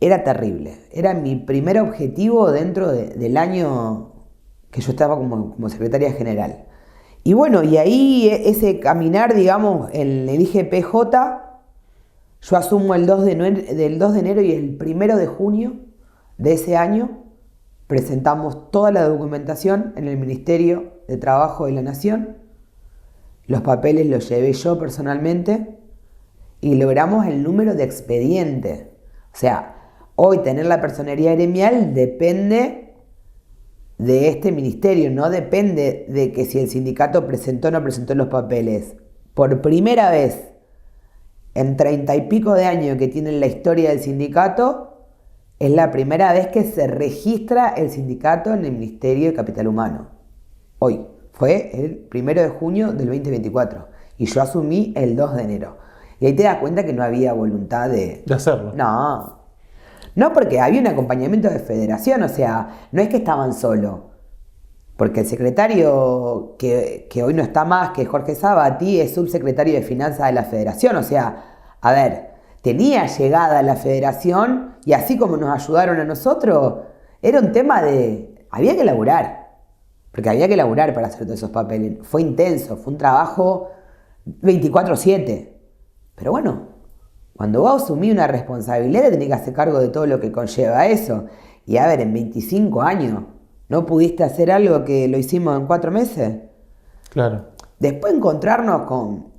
Era terrible. Era mi primer objetivo dentro del año que yo estaba como secretaria general. Y y ahí ese caminar, digamos, en el IGPJ, yo asumo del 2 de enero y el 1 de junio de ese año presentamos toda la documentación en el Ministerio de Trabajo de la Nación. Los papeles los llevé yo personalmente y logramos el número de expediente. Hoy tener la personería gremial depende de este ministerio, no depende de que si el sindicato presentó o no presentó los papeles. Por primera vez en 30 y pico de años que tiene la historia del sindicato, es la primera vez que se registra el sindicato en el Ministerio de Capital Humano. Hoy, fue el 1 de junio del 2024 y yo asumí el 2 de enero. Y ahí te das cuenta que no había voluntad de hacerlo. No, porque había un acompañamiento de federación, no es que estaban solos. Porque el secretario que hoy no está más, que Jorge Sabati, es subsecretario de Finanzas de la Federación. Tenía llegada a la Federación y así como nos ayudaron a nosotros, era un tema de... Había que laburar. Porque había que laburar para hacer todos esos papeles. Fue intenso, fue un trabajo 24/7. Pero cuando vos asumís una responsabilidad, te tenés que hacer cargo de todo lo que conlleva eso. Y en 25 años, ¿no pudiste hacer algo que lo hicimos en 4 meses? Claro. Después encontrarnos con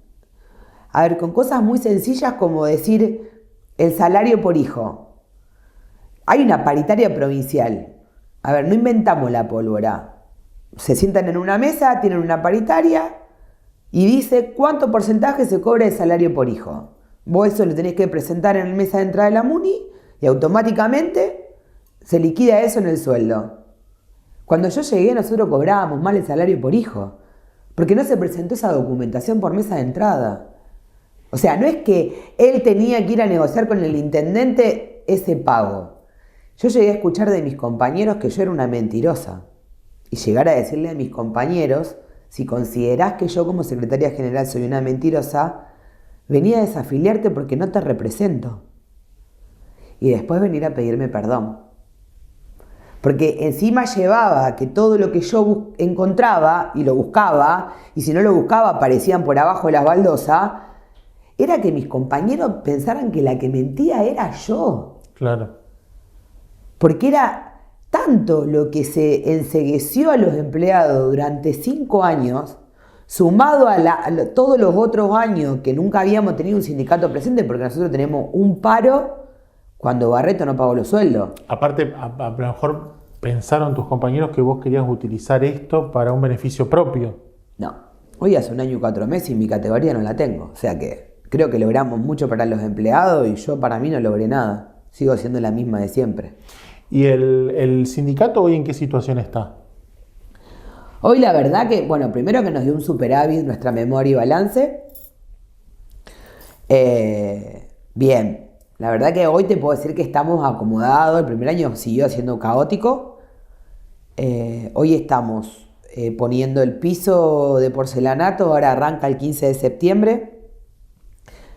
cosas muy sencillas como decir el salario por hijo. Hay una paritaria provincial. No inventamos la pólvora. Se sientan en una mesa, tienen una paritaria y dice cuánto porcentaje se cobra de salario por hijo. Vos eso lo tenés que presentar en la mesa de entrada de la MUNI y automáticamente se liquida eso en el sueldo. Cuando yo llegué, nosotros cobrábamos mal el salario por hijo, porque no se presentó esa documentación por mesa de entrada. No es que él tenía que ir a negociar con el intendente ese pago. Yo llegué a escuchar de mis compañeros que yo era una mentirosa. Y llegar a decirle a mis compañeros, si considerás que yo como secretaria general soy una mentirosa, venía a desafiliarte porque no te represento. Y después venir a pedirme perdón. Porque encima llevaba que todo lo que yo encontraba y lo buscaba, y si no lo buscaba aparecían por abajo de las baldosas, era que mis compañeros pensaran que la que mentía era yo. Claro. Porque era tanto lo que se encegueció a los empleados durante 5 años, sumado a todos los otros años que nunca habíamos tenido un sindicato presente, porque nosotros tenemos un paro cuando Barreto no pagó los sueldos. Aparte, a lo mejor pensaron tus compañeros que vos querías utilizar esto para un beneficio propio. No, hoy hace 1 año y 4 meses y mi categoría no la tengo. O sea que creo que logramos mucho para los empleados y yo para mí no logré nada. Sigo siendo la misma de siempre. ¿Y el sindicato hoy en qué situación está? Hoy la verdad que, bueno, primero que nos dio un superávit nuestra memoria y balance. Bien, la verdad que hoy te puedo decir que estamos acomodados. El primer año siguió siendo caótico. Hoy estamos poniendo el piso de porcelanato, ahora arranca el 15 de septiembre.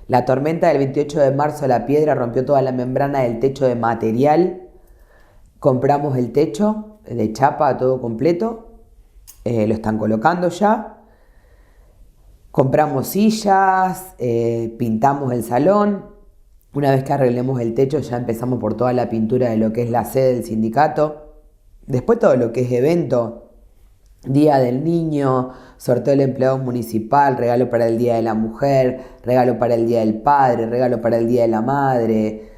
La tormenta del 28 de marzo, la piedra rompió toda la membrana del techo de material. Compramos el techo de chapa todo completo. Lo están colocando ya. Compramos sillas, pintamos el salón. Una vez que arreglemos el techo ya empezamos por toda la pintura de lo que es la sede del sindicato. Después todo lo que es evento, Día del Niño, sorteo del empleado municipal, regalo para el Día de la Mujer, regalo para el Día del Padre, regalo para el Día de la Madre.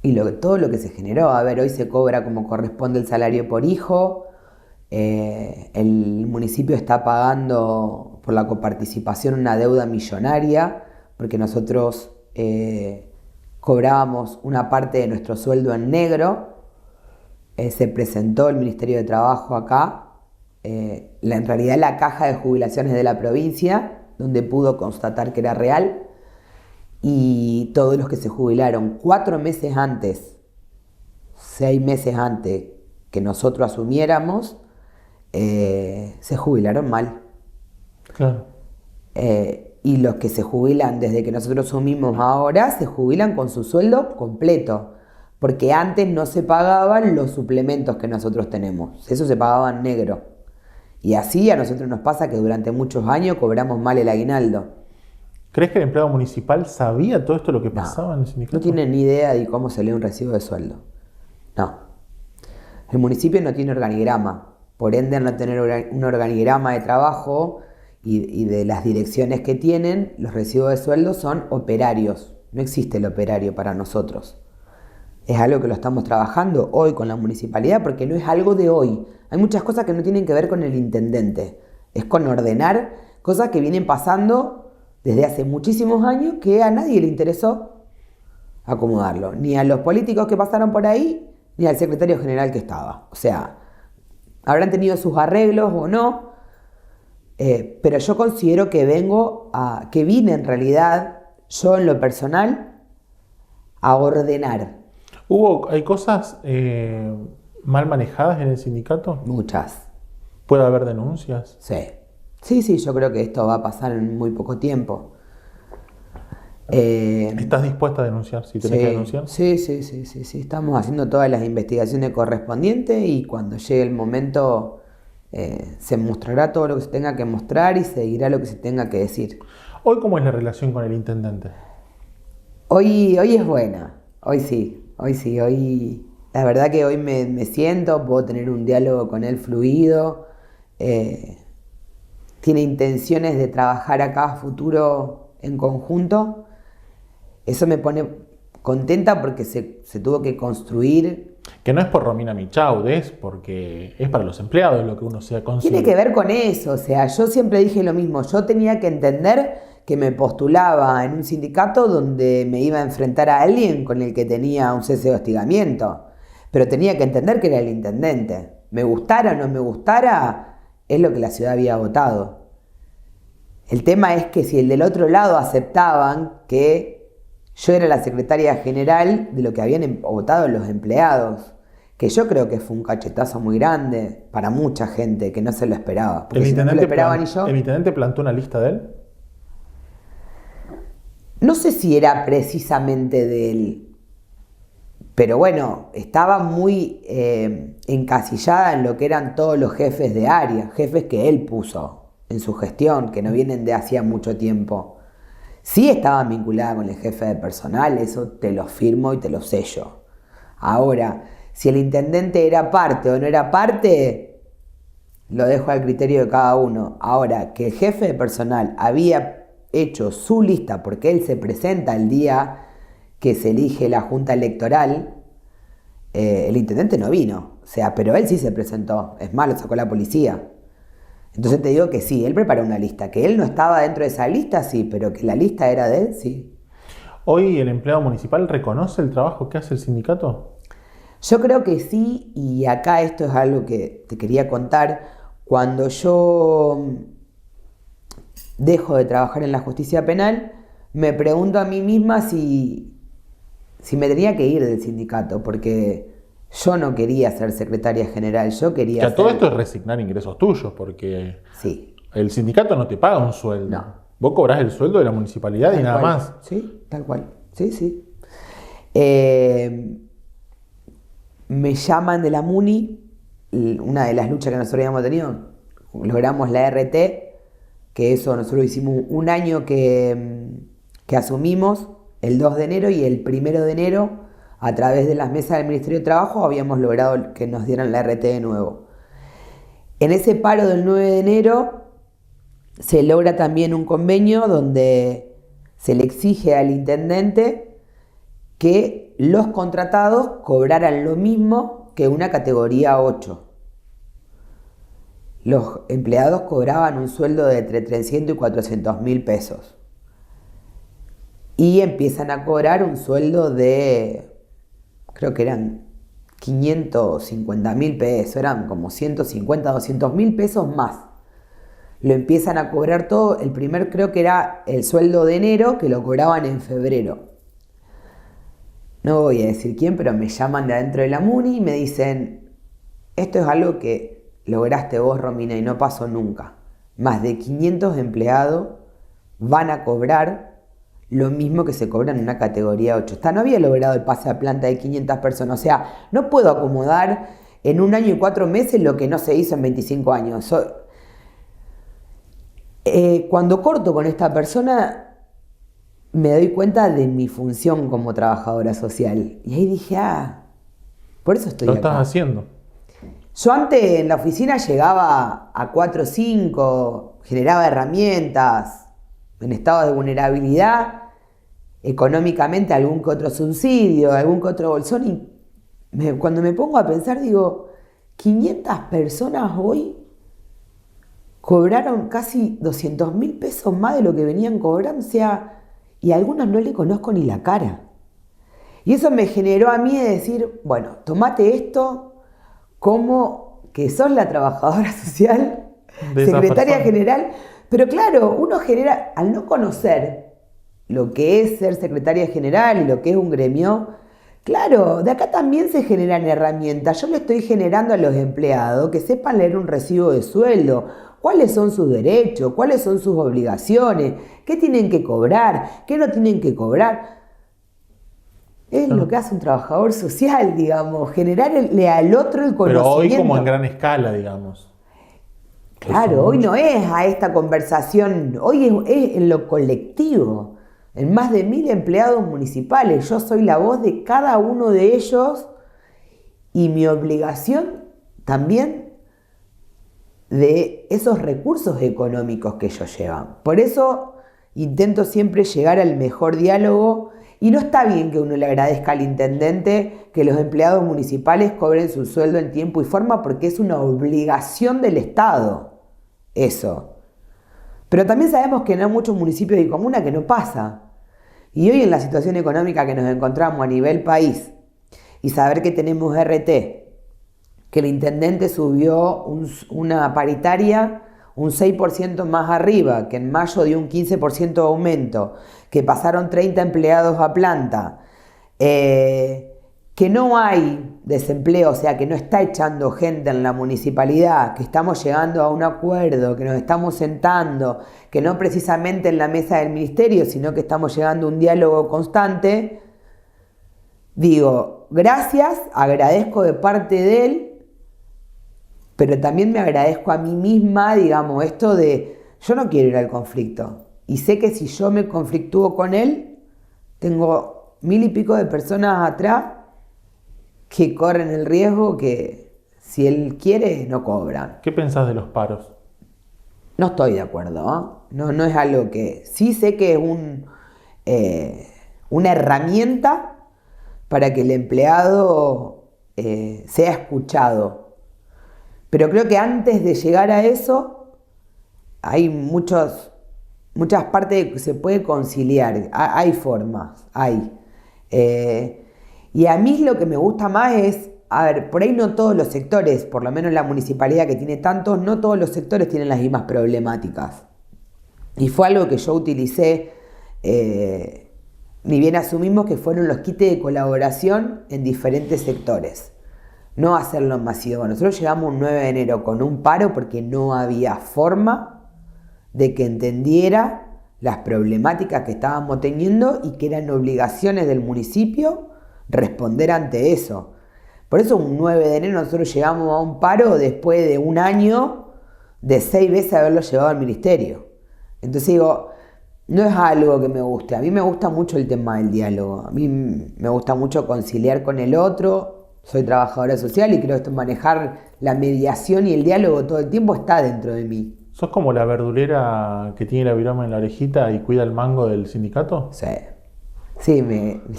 Y todo lo que se generó. A ver, hoy se cobra como corresponde el salario por hijo. El municipio está pagando por la coparticipación una deuda millonaria porque nosotros cobrábamos una parte de nuestro sueldo en negro. Se presentó el Ministerio de Trabajo acá, en realidad la caja de jubilaciones de la provincia, donde pudo constatar que era real, y todos los que se jubilaron 4 meses antes, 6 meses antes que nosotros asumiéramos, se jubilaron mal. Claro. Y los que se jubilan desde que nosotros asumimos ahora, se jubilan con su sueldo completo, porque antes no se pagaban los suplementos que nosotros tenemos, eso se pagaba en negro. Y así a nosotros nos pasa que durante muchos años cobramos mal el aguinaldo. ¿Crees que el empleado municipal sabía todo esto lo que pasaba en el sindicato? No tiene ni idea de cómo se lee un recibo de sueldo. No. El municipio no tiene organigrama. Por ende, al no tener un organigrama de trabajo y de las direcciones que tienen, los recibos de sueldo son operarios. No existe el operario para nosotros. Es algo que lo estamos trabajando hoy con la municipalidad porque no es algo de hoy. Hay muchas cosas que no tienen que ver con el intendente. Es con ordenar cosas que vienen pasando desde hace muchísimos años que a nadie le interesó acomodarlo. Ni a los políticos que pasaron por ahí, ni al secretario general que estaba. O sea, habrán tenido sus arreglos o no, pero yo considero que vine en realidad, yo en lo personal, a ordenar. ¿Hay cosas mal manejadas en el sindicato? Muchas. ¿Puede haber denuncias? Sí, yo creo que esto va a pasar en muy poco tiempo. ¿Estás dispuesta a denunciar si tenés que denunciar? Sí, estamos haciendo todas las investigaciones correspondientes y cuando llegue el momento se mostrará todo lo que se tenga que mostrar y se dirá lo que se tenga que decir. ¿Hoy cómo es la relación con el intendente? Hoy es buena, hoy la verdad que hoy me siento, puedo tener un diálogo con él fluido, tiene intenciones de trabajar acá a futuro en conjunto. Eso me pone contenta porque se tuvo que construir. Que no es por Romina Michaud, es porque es para los empleados lo que uno se ha construido. Tiene que ver con eso, o sea, yo siempre dije lo mismo, yo tenía que entender que me postulaba en un sindicato donde me iba a enfrentar a alguien con el que tenía un cese de hostigamiento, pero tenía que entender que era el intendente. Me gustara o no me gustara, es lo que la ciudad había votado. El tema es que si el del otro lado aceptaban que yo era la secretaria general de lo que habían votado los empleados, que yo creo que fue un cachetazo muy grande para mucha gente que no se lo esperaba. Porque si no lo esperaba ni yo. ¿El intendente plantó una lista de él? No sé si era precisamente de él, pero bueno, estaba muy encasillada en lo que eran todos los jefes de área, jefes que él puso en su gestión, que no vienen de hacía mucho tiempo. Sí estaba vinculada con el jefe de personal, eso te lo firmo y te lo sello. Ahora, si el intendente era parte o no era parte, lo dejo al criterio de cada uno. Ahora, que el jefe de personal había hecho su lista porque él se presenta el día que se elige la junta electoral, el intendente no vino, o sea, pero él sí se presentó, es más, lo sacó la policía. Entonces te digo que sí, él preparó una lista, que él no estaba dentro de esa lista, sí, pero que la lista era de él, sí. ¿Hoy el empleado municipal reconoce el trabajo que hace el sindicato? Yo creo que sí, y acá esto es algo que te quería contar. Cuando yo dejo de trabajar en la justicia penal, me pregunto a mí misma si me tenía que ir del sindicato, porque yo no quería ser secretaria general, yo quería Que a todo esto es resignar ingresos tuyos, porque sí. el sindicato no te paga un sueldo. No. Vos cobrás el sueldo de la municipalidad Tal y nada cual. más. Sí, tal cual. Sí, sí. Me llaman de la MUNI, una de las luchas que nosotros habíamos tenido, logramos la RT, que eso nosotros hicimos un año que asumimos, el 2 de enero y el 1 de enero, a través de las mesas del Ministerio de Trabajo, habíamos logrado que nos dieran la RT de nuevo. En ese paro del 9 de enero se logra también un convenio donde se le exige al intendente que los contratados cobraran lo mismo que una categoría 8. Los empleados cobraban un sueldo de entre 300 y 400 mil pesos. Y empiezan a cobrar un sueldo de, creo que eran 550 mil pesos, eran como 150, 200 mil pesos más. Lo empiezan a cobrar todo, el primer creo que era el sueldo de enero, que lo cobraban en febrero. No voy a decir quién, pero me llaman de adentro de la MUNI y me dicen, esto es algo que lograste vos, Romina, y no pasó nunca. Más de 500 empleados van a cobrar lo mismo que se cobra en una categoría 8. No había logrado el pase a planta de 500 personas. O sea, no puedo acomodar en 1 año y 4 meses lo que no se hizo en 25 años. Cuando corto con esta persona, me doy cuenta de mi función como trabajadora social. Y ahí dije, por eso estoy acá. Lo estás haciendo. Yo antes en la oficina llegaba a 4 o 5, generaba herramientas, en estado de vulnerabilidad, económicamente algún que otro subsidio, algún que otro bolsón, y cuando me pongo a pensar digo, 500 personas hoy cobraron casi 200 mil pesos más de lo que venían cobrando, o sea, y a algunos no le conozco ni la cara. Y eso me generó a mí de decir, bueno, tomate esto como que sos la trabajadora social, secretaria general, pero claro, uno genera, al no conocer lo que es ser secretaria general y lo que es un gremio, claro, de acá también se generan herramientas. Yo le estoy generando a los empleados que sepan leer un recibo de sueldo, cuáles son sus derechos, cuáles son sus obligaciones, qué tienen que cobrar, qué no tienen que cobrar. Es lo que hace un trabajador social, digamos, generarle al otro el conocimiento. Pero hoy como en gran escala, digamos. Claro, hoy no es a esta conversación, hoy es en lo colectivo, en más de 1000 empleados municipales. Yo soy la voz de cada uno de ellos y mi obligación también de esos recursos económicos que ellos llevan. Por eso intento siempre llegar al mejor diálogo y no está bien que uno le agradezca al intendente que los empleados municipales cobren su sueldo en tiempo y forma porque es una obligación del Estado. Eso. Pero también sabemos que en muchos municipios y comunas que no pasa. Y hoy en la situación económica que nos encontramos a nivel país y saber que tenemos RT, que el intendente subió una paritaria un 6% más arriba, que en mayo dio un 15% de aumento, que pasaron 30 empleados a planta, que no hay desempleo, o sea, que no está echando gente en la municipalidad, que estamos llegando a un acuerdo, que nos estamos sentando, que no precisamente en la mesa del ministerio, sino que estamos llegando a un diálogo constante, digo, gracias, agradezco de parte de él, pero también me agradezco a mí misma, digamos, esto de, yo no quiero ir al conflicto, y sé que si yo me conflictúo con él, tengo 1000 y pico de personas atrás que corren el riesgo que Si él quiere, no cobran. ¿Qué pensás de los paros? No estoy de acuerdo, ¿eh? No es algo que... Sí sé que es una herramienta para que el empleado sea escuchado. Pero creo que antes de llegar a eso, hay muchas partes que se puede conciliar. Hay formas, hay. Y a mí lo que me gusta más es, a ver, por ahí no todos los sectores, por lo menos la municipalidad que tiene tantos, no todos los sectores tienen las mismas problemáticas. Y fue algo que yo utilicé, ni bien asumimos que fueron los kits de colaboración en diferentes sectores. No hacerlo masivo. Nosotros llegamos un 9 de enero con un paro porque no había forma de que entendiera las problemáticas que estábamos teniendo y que eran obligaciones del municipio responder ante eso. Por eso un 9 de enero nosotros llegamos a un paro después de un año de 6 veces haberlo llevado al ministerio. Entonces digo, no es algo que me guste. A mí me gusta mucho el tema del diálogo. A mí me gusta mucho conciliar con el otro. Soy trabajadora social y creo que manejar la mediación y el diálogo todo el tiempo está dentro de mí. ¿Sos como la verdulera que tiene la viroma en la orejita y cuida el mango del sindicato? Sí. Sí,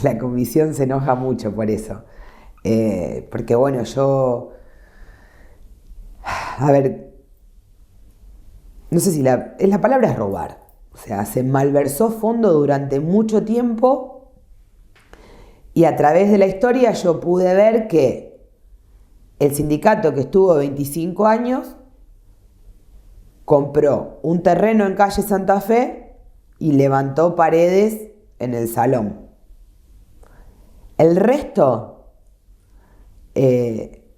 la comisión se enoja mucho por eso. Porque bueno, a ver, no sé si la palabra es robar. O sea, se malversó fondo durante mucho tiempo y a través de la historia yo pude ver que el sindicato que estuvo 25 años compró un terreno en calle Santa Fe y levantó paredes en el salón. El resto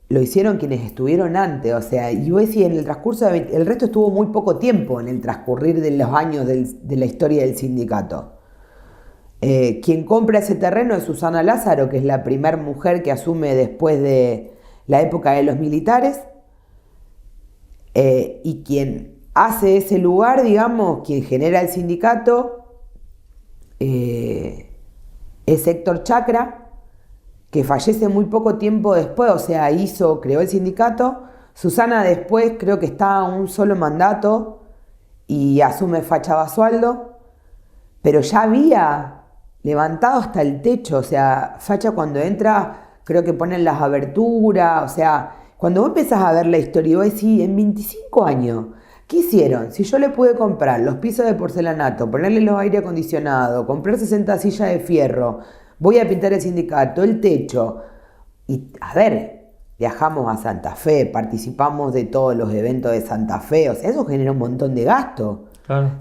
lo hicieron quienes estuvieron antes, o sea, y vos decís, en el transcurso el resto estuvo muy poco tiempo en el transcurrir de los años de la historia del sindicato. Quien compra ese terreno es Susana Lázaro, que es la primera mujer que asume después de la época de los militares, y quien hace ese lugar, digamos, quien genera el sindicato, es Héctor Chacra, que fallece muy poco tiempo después, o sea, creó el sindicato. Susana después creo que está a un solo mandato y asume Facha Basualdo, pero ya había levantado hasta el techo, o sea, Facha cuando entra creo que ponen las aberturas, o sea, cuando vos empezás a ver la historia, vos decís, en 25 años, ¿qué hicieron? Si yo le pude comprar los pisos de porcelanato, ponerle los aire acondicionados, comprar 60 sillas de fierro, voy a pintar el sindicato, el techo, y a ver, viajamos a Santa Fe, participamos de todos los eventos de Santa Fe, o sea, eso genera un montón de gasto. Claro.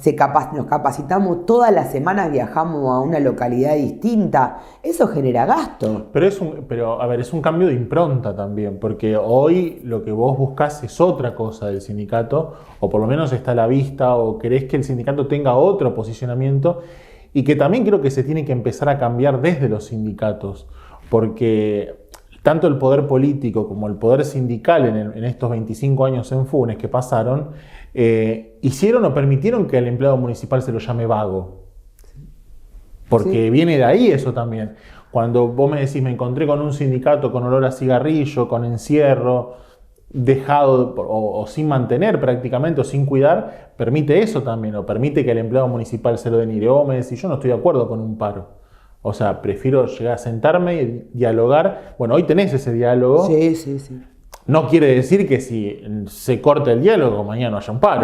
Nos capacitamos todas las semanas, viajamos a una localidad distinta, eso genera gasto. Pero a ver, es un cambio de impronta también, porque hoy lo que vos buscás es otra cosa del sindicato, o por lo menos está a la vista, o querés que el sindicato tenga otro posicionamiento, y que también creo que se tiene que empezar a cambiar desde los sindicatos, porque tanto el poder político como el poder sindical en estos 25 años en Funes que pasaron, hicieron o permitieron que al empleado municipal se lo llame vago. Porque viene de ahí eso también. Cuando vos me decís, me encontré con un sindicato con olor a cigarrillo, con encierro, dejado o sin mantener prácticamente o sin cuidar, permite eso también, o permite que al empleado municipal se lo denigre. Vos me decís, yo no estoy de acuerdo con un paro. O sea, prefiero llegar a sentarme y dialogar. Bueno, hoy tenés ese diálogo. Sí. No quiere decir que si se corta el diálogo, mañana no haya un paro.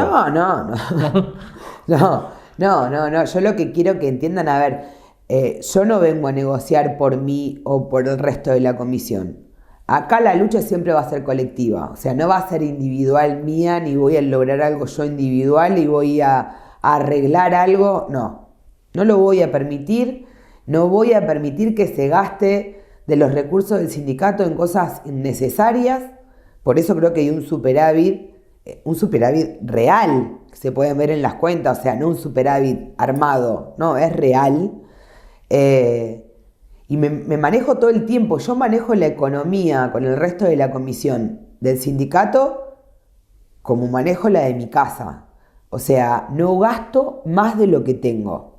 No. Yo lo que quiero que entiendan, a ver, yo no vengo a negociar por mí o por el resto de la comisión. Acá la lucha siempre va a ser colectiva. O sea, no va a ser individual mía, ni voy a lograr algo yo individual y voy a arreglar algo. No lo voy a permitir. No voy a permitir que se gaste de los recursos del sindicato en cosas innecesarias. Por eso creo que hay un superávit real, que se pueden ver en las cuentas, o sea, no un superávit armado, no, es real. Y me manejo todo el tiempo, yo manejo la economía con el resto de la comisión del sindicato como manejo la de mi casa. O sea, no gasto más de lo que tengo.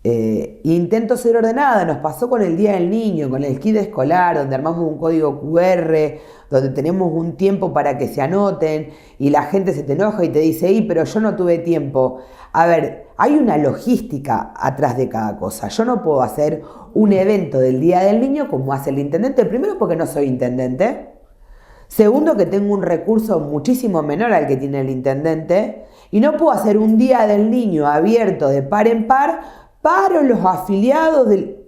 Intento ser ordenada. Nos pasó con el Día del Niño, con el kit escolar, donde armamos un código QR, donde tenemos un tiempo para que se anoten y la gente se te enoja y te dice, pero yo no tuve tiempo. A ver, hay una logística atrás de cada cosa. Yo no puedo hacer un evento del Día del Niño como hace el intendente, primero porque no soy intendente, segundo que tengo un recurso muchísimo menor al que tiene el intendente y no puedo hacer un Día del Niño abierto de par en par para los afiliados del...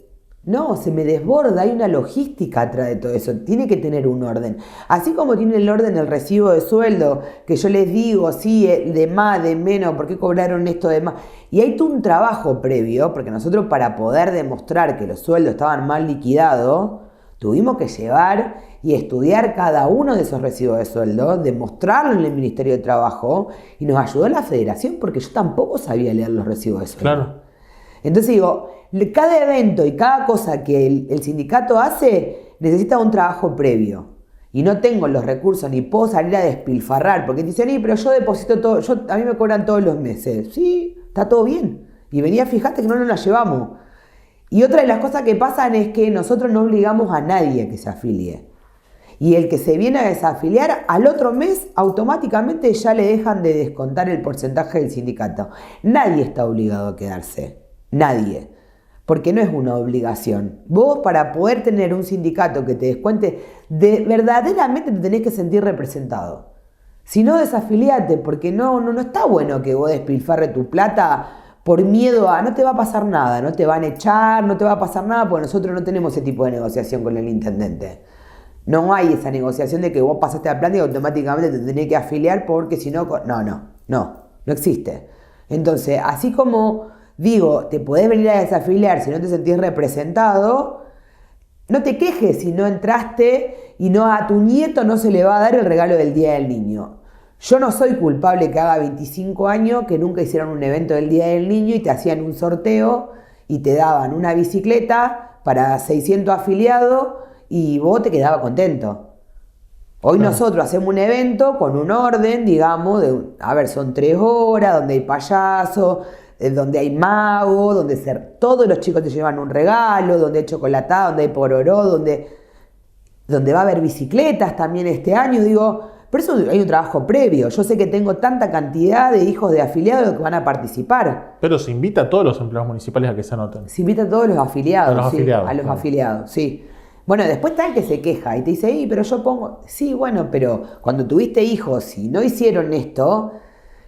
No, se me desborda, hay una logística atrás de todo eso, tiene que tener un orden. Así como tiene el orden el recibo de sueldo, que yo les digo, sí, de más, de menos, ¿por qué cobraron esto de más? Y hay todo un trabajo previo, porque nosotros para poder demostrar que los sueldos estaban mal liquidados, tuvimos que llevar y estudiar cada uno de esos recibos de sueldo, demostrarlo en el Ministerio de Trabajo, y nos ayudó la Federación, porque yo tampoco sabía leer los recibos de sueldo. Claro. Entonces digo, cada evento y cada cosa que el sindicato hace necesita un trabajo previo. Y no tengo los recursos ni puedo salir a despilfarrar. Porque dicen, pero yo deposito todo, a mí me cobran todos los meses. Sí, está todo bien. Y venía, fíjate que no nos la llevamos. Y otra de las cosas que pasan es que nosotros no obligamos a nadie a que se afilie. Y el que se viene a desafiliar, al otro mes automáticamente ya le dejan de descontar el porcentaje del sindicato. Nadie está obligado a quedarse. Nadie, porque no es una obligación. Vos para poder tener un sindicato que te descuente, verdaderamente te tenés que sentir representado. Si no, desafiliate, porque no está bueno que vos despilfarre tu plata por miedo a no te va a pasar nada, no te van a echar, no te va a pasar nada, porque nosotros no tenemos ese tipo de negociación con el intendente. No hay esa negociación de que vos pasaste la plata y automáticamente te tenés que afiliar porque si no... No existe. Entonces, así como... Digo, te podés venir a desafiliar si no te sentís representado, no te quejes si no entraste y no a tu nieto no se le va a dar el regalo del Día del Niño. Yo no soy culpable que haga 25 años que nunca hicieron un evento del Día del Niño y te hacían un sorteo y te daban una bicicleta para 600 afiliados y vos te quedabas contento. Hoy nosotros hacemos un evento con un orden, digamos, son 3 horas, donde hay payaso, donde hay mago, donde todos los chicos te llevan un regalo, donde hay chocolatada, donde hay pororó, donde va a haber bicicletas también este año. Digo, por eso hay un trabajo previo. Yo sé que tengo tanta cantidad de hijos de afiliados que van a participar. Pero se invita a todos los empleados municipales a que se anoten. Se invita a todos los afiliados, a los afiliados, sí. Bueno, después está el que se queja y te dice, pero yo pongo... Sí, bueno, pero cuando tuviste hijos y no hicieron esto...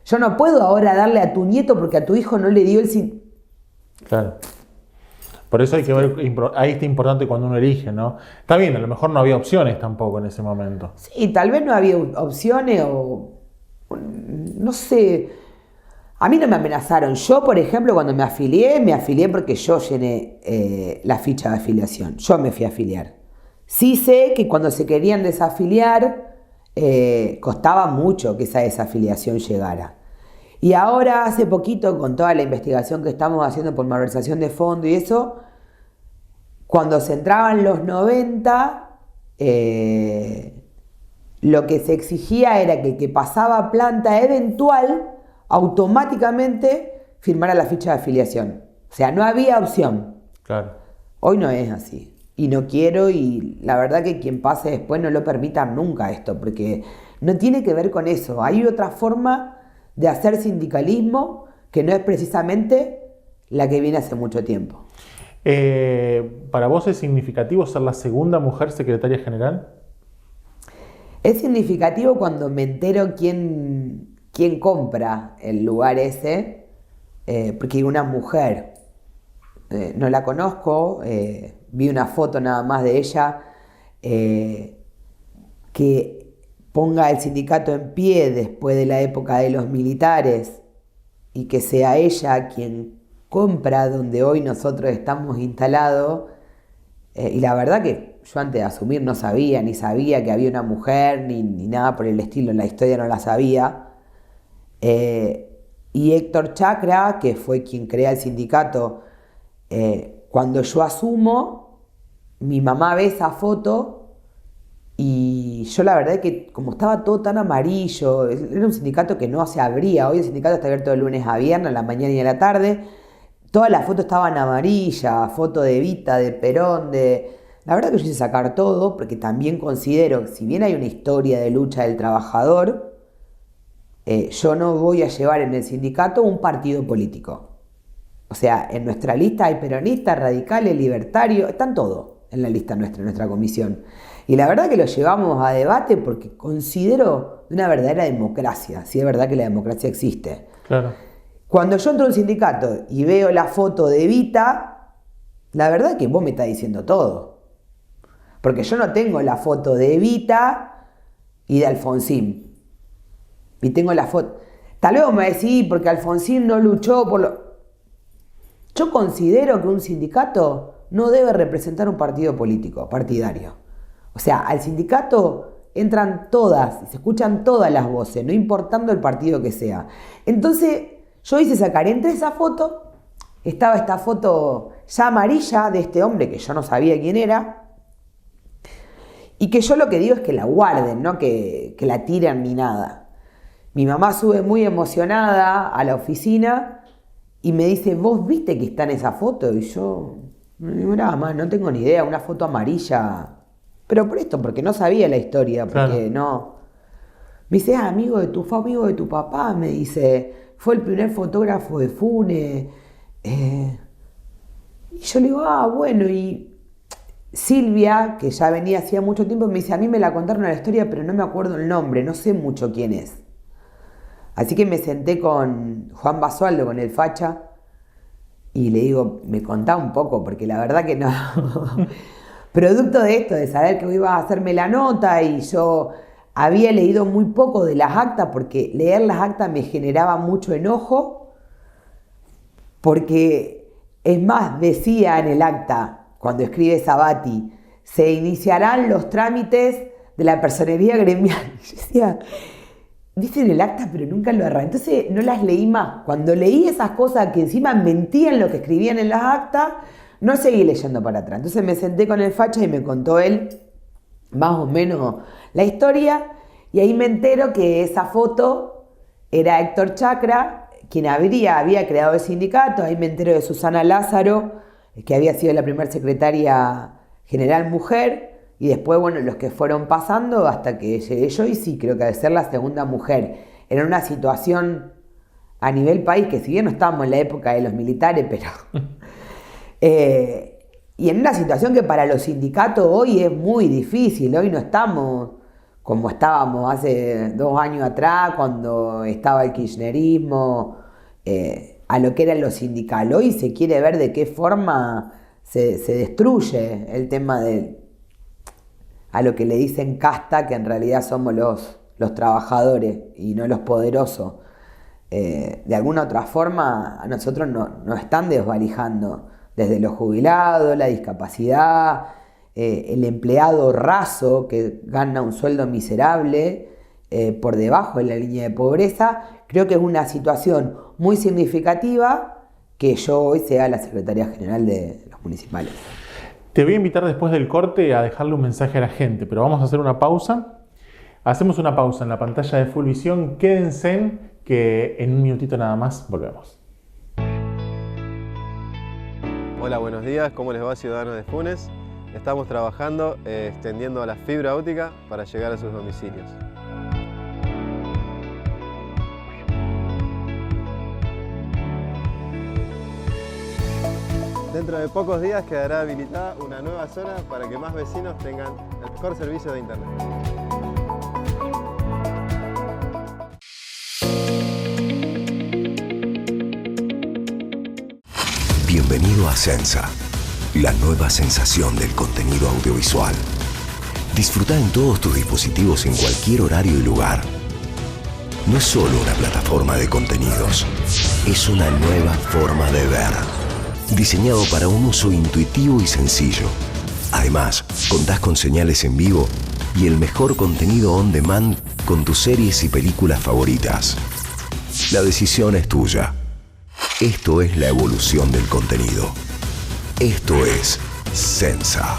Yo no puedo ahora darle a tu nieto porque a tu hijo no le dio el... Claro. Por eso hay que ver, ahí está importante cuando uno elige, ¿no? Está bien, a lo mejor no había opciones tampoco en ese momento. Sí, tal vez no había opciones o... No sé. A mí no me amenazaron. Yo, por ejemplo, cuando me afilié porque yo llené la ficha de afiliación. Yo me fui a afiliar. Sí sé que cuando se querían desafiliar, costaba mucho que esa desafiliación llegara. Y ahora, hace poquito, con toda la investigación que estamos haciendo por malversación de fondo y eso, cuando se entraban los 90, lo que se exigía era que el que pasaba planta eventual, automáticamente firmara la ficha de afiliación. O sea, no había opción. Claro. Hoy no es así. Y no quiero, y la verdad que quien pase después no lo permita nunca esto, porque no tiene que ver con eso. Hay otra forma de hacer sindicalismo que no es precisamente la que viene hace mucho tiempo. ¿Para vos es significativo ser la segunda mujer secretaria general? Es significativo cuando me entero quién compra el lugar ese, porque una mujer, no la conozco, vi una foto nada más de ella, que ponga el sindicato en pie después de la época de los militares y que sea ella quien compra donde hoy nosotros estamos instalados. Y la verdad que yo antes de asumir no sabía, ni sabía que había una mujer, ni nada por el estilo, en la historia no la sabía. Y Héctor Chacra, que fue quien crea el sindicato, cuando yo asumo, mi mamá ve esa foto y yo la verdad es que como estaba todo tan amarillo, era un sindicato que no se abría. Hoy el sindicato está abierto de lunes a viernes, a la mañana y a la tarde. Todas las fotos estaban amarillas, foto de Evita, de Perón, La verdad que yo hice sacar todo porque también considero que si bien hay una historia de lucha del trabajador, yo no voy a llevar en el sindicato un partido político. O sea, en nuestra lista hay peronistas, radicales, libertarios, están todos en la lista nuestra, en nuestra comisión. Y la verdad que lo llevamos a debate porque considero una verdadera democracia, si es verdad que la democracia existe. Claro. Cuando yo entro a un sindicato y veo la foto de Evita, la verdad que vos me estás diciendo todo. Porque yo no tengo la foto de Evita y de Alfonsín. Y tengo la foto... Tal vez me decís, porque Alfonsín no luchó por lo... Yo considero que un sindicato no debe representar un partido político, partidario. O sea, al sindicato entran todas, se escuchan todas las voces, no importando el partido que sea. Entonces, yo hice sacar entre esa foto, estaba esta foto ya amarilla de este hombre que yo no sabía quién era, y que yo lo que digo es que la guarden, no que la tiren ni nada. Mi mamá sube muy emocionada a la oficina y me dice, ¿vos viste que está en esa foto? Y yo, no digo nada más, no tengo ni idea, una foto amarilla. Pero por esto, porque no sabía la historia, porque claro. No. Me dice, amigo fue amigo de tu papá, me dice, fue el primer fotógrafo de Funes. Y yo le digo, bueno, y Silvia, que ya venía hacía mucho tiempo, me dice, a mí me la contaron la historia, pero no me acuerdo el nombre, no sé mucho quién es. Así que me senté con Juan Basualdo, con el facha, y le digo, me contá un poco, porque la verdad que no. Producto de esto, de saber que iba a hacerme la nota, y yo había leído muy poco de las actas, porque leer las actas me generaba mucho enojo, porque, es más, decía en el acta, cuando escribe Sabati, se iniciarán los trámites de la personería gremial. Yo decía, dice en el acta, pero nunca lo arranqué. Entonces no las leí más. Cuando leí esas cosas que encima mentían lo que escribían en las actas, no seguí leyendo para atrás. Entonces me senté con el facha y me contó él más o menos la historia, y ahí me entero que esa foto era Héctor Chacra, quien había creado el sindicato. Ahí me entero de Susana Lázaro, que había sido la primera secretaria general mujer, y después, bueno, los que fueron pasando hasta que llegué yo, y sí, creo que al ser la segunda mujer, en una situación a nivel país, que si bien no estábamos en la época de los militares, pero... y en una situación que para los sindicatos hoy es muy difícil, hoy no estamos como estábamos hace 2 años atrás, cuando estaba el kirchnerismo, a lo que era lo sindical. Hoy se quiere ver de qué forma se destruye el tema a lo que le dicen casta, que en realidad somos los trabajadores y no los poderosos. De alguna otra forma a nosotros nos están desvalijando, desde los jubilados, la discapacidad, el empleado raso que gana un sueldo miserable por debajo de la línea de pobreza. Creo que es una situación muy significativa que yo hoy sea la secretaria general de los municipales. Te voy a invitar después del corte a dejarle un mensaje a la gente, pero vamos a hacer una pausa. Hacemos una pausa en la pantalla de Full Visión. Quédense, que en un minutito nada más volvemos. Hola, buenos días. ¿Cómo les va, ciudadanos de Funes? Estamos trabajando extendiendo la fibra óptica para llegar a sus domicilios. Dentro de pocos días quedará habilitada una nueva zona para que más vecinos tengan el mejor servicio de internet. Bienvenido a Sensa, la nueva sensación del contenido audiovisual. Disfruta en todos tus dispositivos en cualquier horario y lugar. No es solo una plataforma de contenidos, es una nueva forma de ver. Diseñado para un uso intuitivo y sencillo. Además, contás con señales en vivo y el mejor contenido on demand con tus series y películas favoritas. La decisión es tuya. Esto es la evolución del contenido. Esto es Sensa.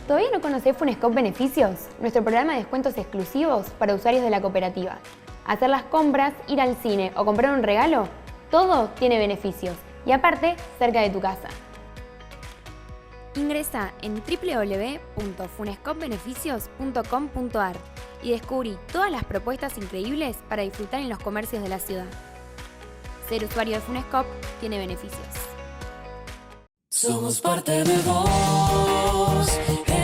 ¿Todavía no conocés Funescope Beneficios? Nuestro programa de descuentos exclusivos para usuarios de la cooperativa. Hacer las compras, ir al cine o comprar un regalo, todo tiene beneficios y aparte cerca de tu casa. Ingresa en www.funescopbeneficios.com.ar y descubrí todas las propuestas increíbles para disfrutar en los comercios de la ciudad. Ser usuario de Funescop tiene beneficios. Somos parte de vos,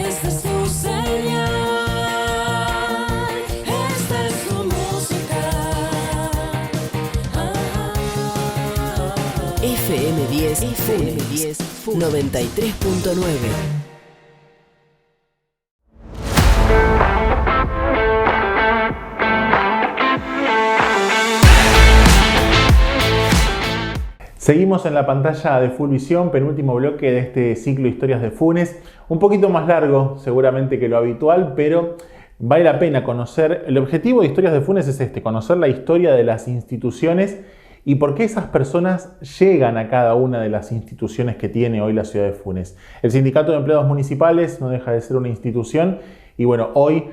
esta es tu señal, esta es tu música. FM10 93.9. Seguimos en la pantalla de Fulvisión, penúltimo bloque de este ciclo Historias de Funes. Un poquito más largo seguramente que lo habitual, pero vale la pena conocer. El objetivo de Historias de Funes es este, conocer la historia de las instituciones y por qué esas personas llegan a cada una de las instituciones que tiene hoy la ciudad de Funes. El Sindicato de Empleados Municipales no deja de ser una institución y bueno, hoy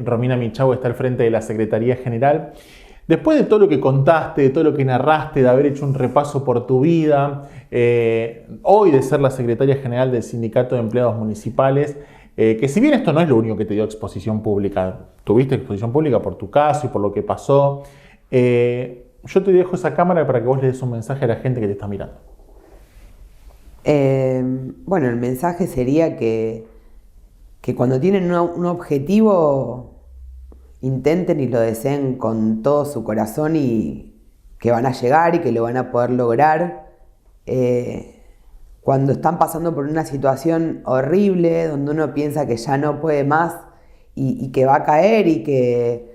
Romina Michau está al frente de la Secretaría General. Después de todo lo que contaste, de todo lo que narraste, de haber hecho un repaso por tu vida, hoy de ser la secretaria general del Sindicato de Empleados Municipales, que si bien esto no es lo único que te dio exposición pública, tuviste exposición pública por tu caso y por lo que pasó, yo te dejo esa cámara para que vos le des un mensaje a la gente que te está mirando. Bueno, el mensaje sería que cuando tienen un objetivo, intenten y lo deseen con todo su corazón y que van a llegar y que lo van a poder lograr. Cuando están pasando por una situación horrible, donde uno piensa que ya no puede más y que va a caer y que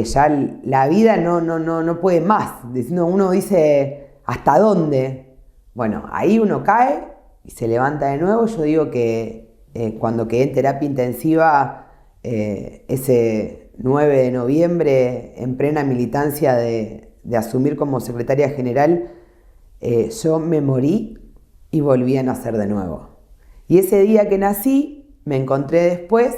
ya la vida no puede más. Uno dice, ¿hasta dónde? Bueno, ahí uno cae y se levanta de nuevo. Yo digo que cuando quedé en terapia intensiva, ese 9 de noviembre, en plena militancia de asumir como secretaria general, yo me morí y volví a nacer de nuevo. Y ese día que nací, me encontré después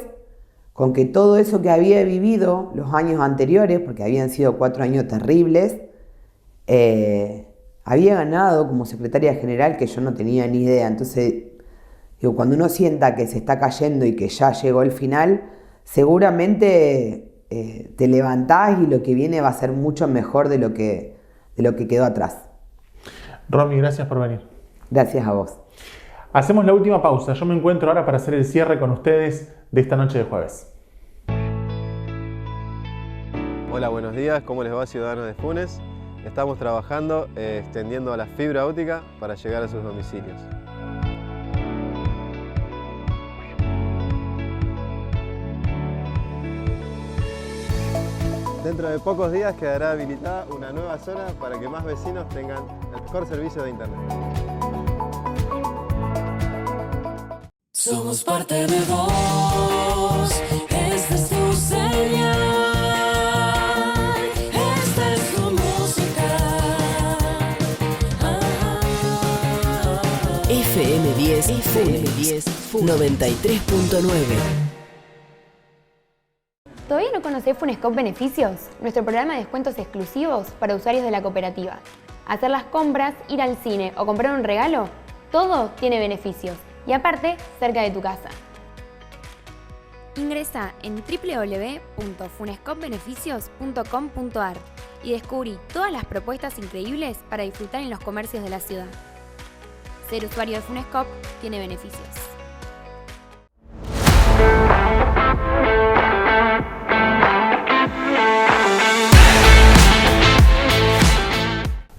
con que todo eso que había vivido los años anteriores, porque habían sido 4 años terribles, había ganado como secretaria general que yo no tenía ni idea. Entonces, digo, cuando uno sienta que se está cayendo y que ya llegó el final, seguramente te levantás y lo que viene va a ser mucho mejor de lo que quedó atrás. Romy, gracias por venir. Gracias a vos. Hacemos la última pausa. Yo me encuentro ahora para hacer el cierre con ustedes de esta noche de jueves. Hola, buenos días. ¿Cómo les va, ciudadanos de Funes? Estamos trabajando extendiendo la fibra óptica para llegar a sus domicilios. Dentro de pocos días quedará habilitada una nueva zona para que más vecinos tengan el mejor servicio de internet. Somos parte de vos, esta es tu señal, esta es tu música. FM10 93.9. ¿Todavía no conocés Funescop Beneficios? Nuestro programa de descuentos exclusivos para usuarios de la cooperativa. Hacer las compras, ir al cine o comprar un regalo, todo tiene beneficios y aparte cerca de tu casa. Ingresa en www.funescopbeneficios.com.ar y descubrí todas las propuestas increíbles para disfrutar en los comercios de la ciudad. Ser usuario de Funescop tiene beneficios.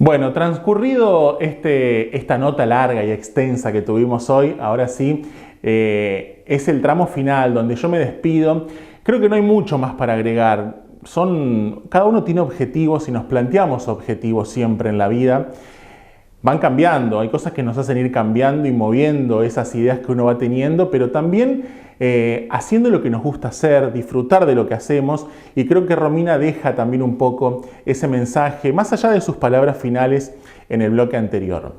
Bueno, transcurrido esta nota larga y extensa que tuvimos hoy, ahora sí, es el tramo final donde yo me despido. Creo que no hay mucho más para agregar. Cada uno tiene objetivos y nos planteamos objetivos siempre en la vida. Van cambiando, hay cosas que nos hacen ir cambiando y moviendo esas ideas que uno va teniendo, pero también haciendo lo que nos gusta hacer, disfrutar de lo que hacemos, y creo que Romina deja también un poco ese mensaje, más allá de sus palabras finales en el bloque anterior.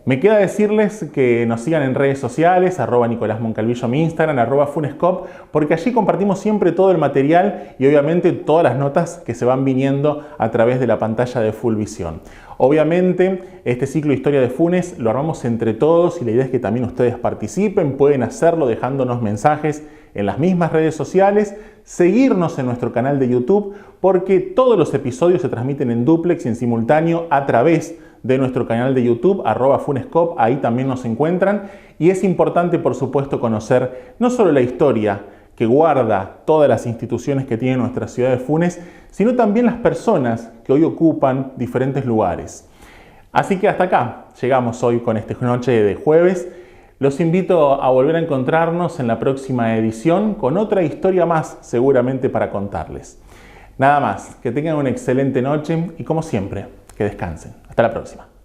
Me queda decirles que nos sigan en redes sociales, @Nicolás Moncalvillo mi Instagram, @Funescop, porque allí compartimos siempre todo el material y obviamente todas las notas que se van viniendo a través de la pantalla de Fullvisión. Obviamente este ciclo de Historia de Funes lo armamos entre todos y la idea es que también ustedes participen, pueden hacerlo dejándonos mensajes en las mismas redes sociales, seguirnos en nuestro canal de YouTube porque todos los episodios se transmiten en dúplex y en simultáneo a través de nuestro canal de YouTube, @Funescop, ahí también nos encuentran. Y es importante, por supuesto, conocer no solo la historia que guarda todas las instituciones que tiene nuestra ciudad de Funes, sino también las personas que hoy ocupan diferentes lugares. Así que hasta acá llegamos hoy con esta noche de jueves. Los invito a volver a encontrarnos en la próxima edición con otra historia más seguramente para contarles. Nada más, que tengan una excelente noche y como siempre, que descansen. Hasta la próxima.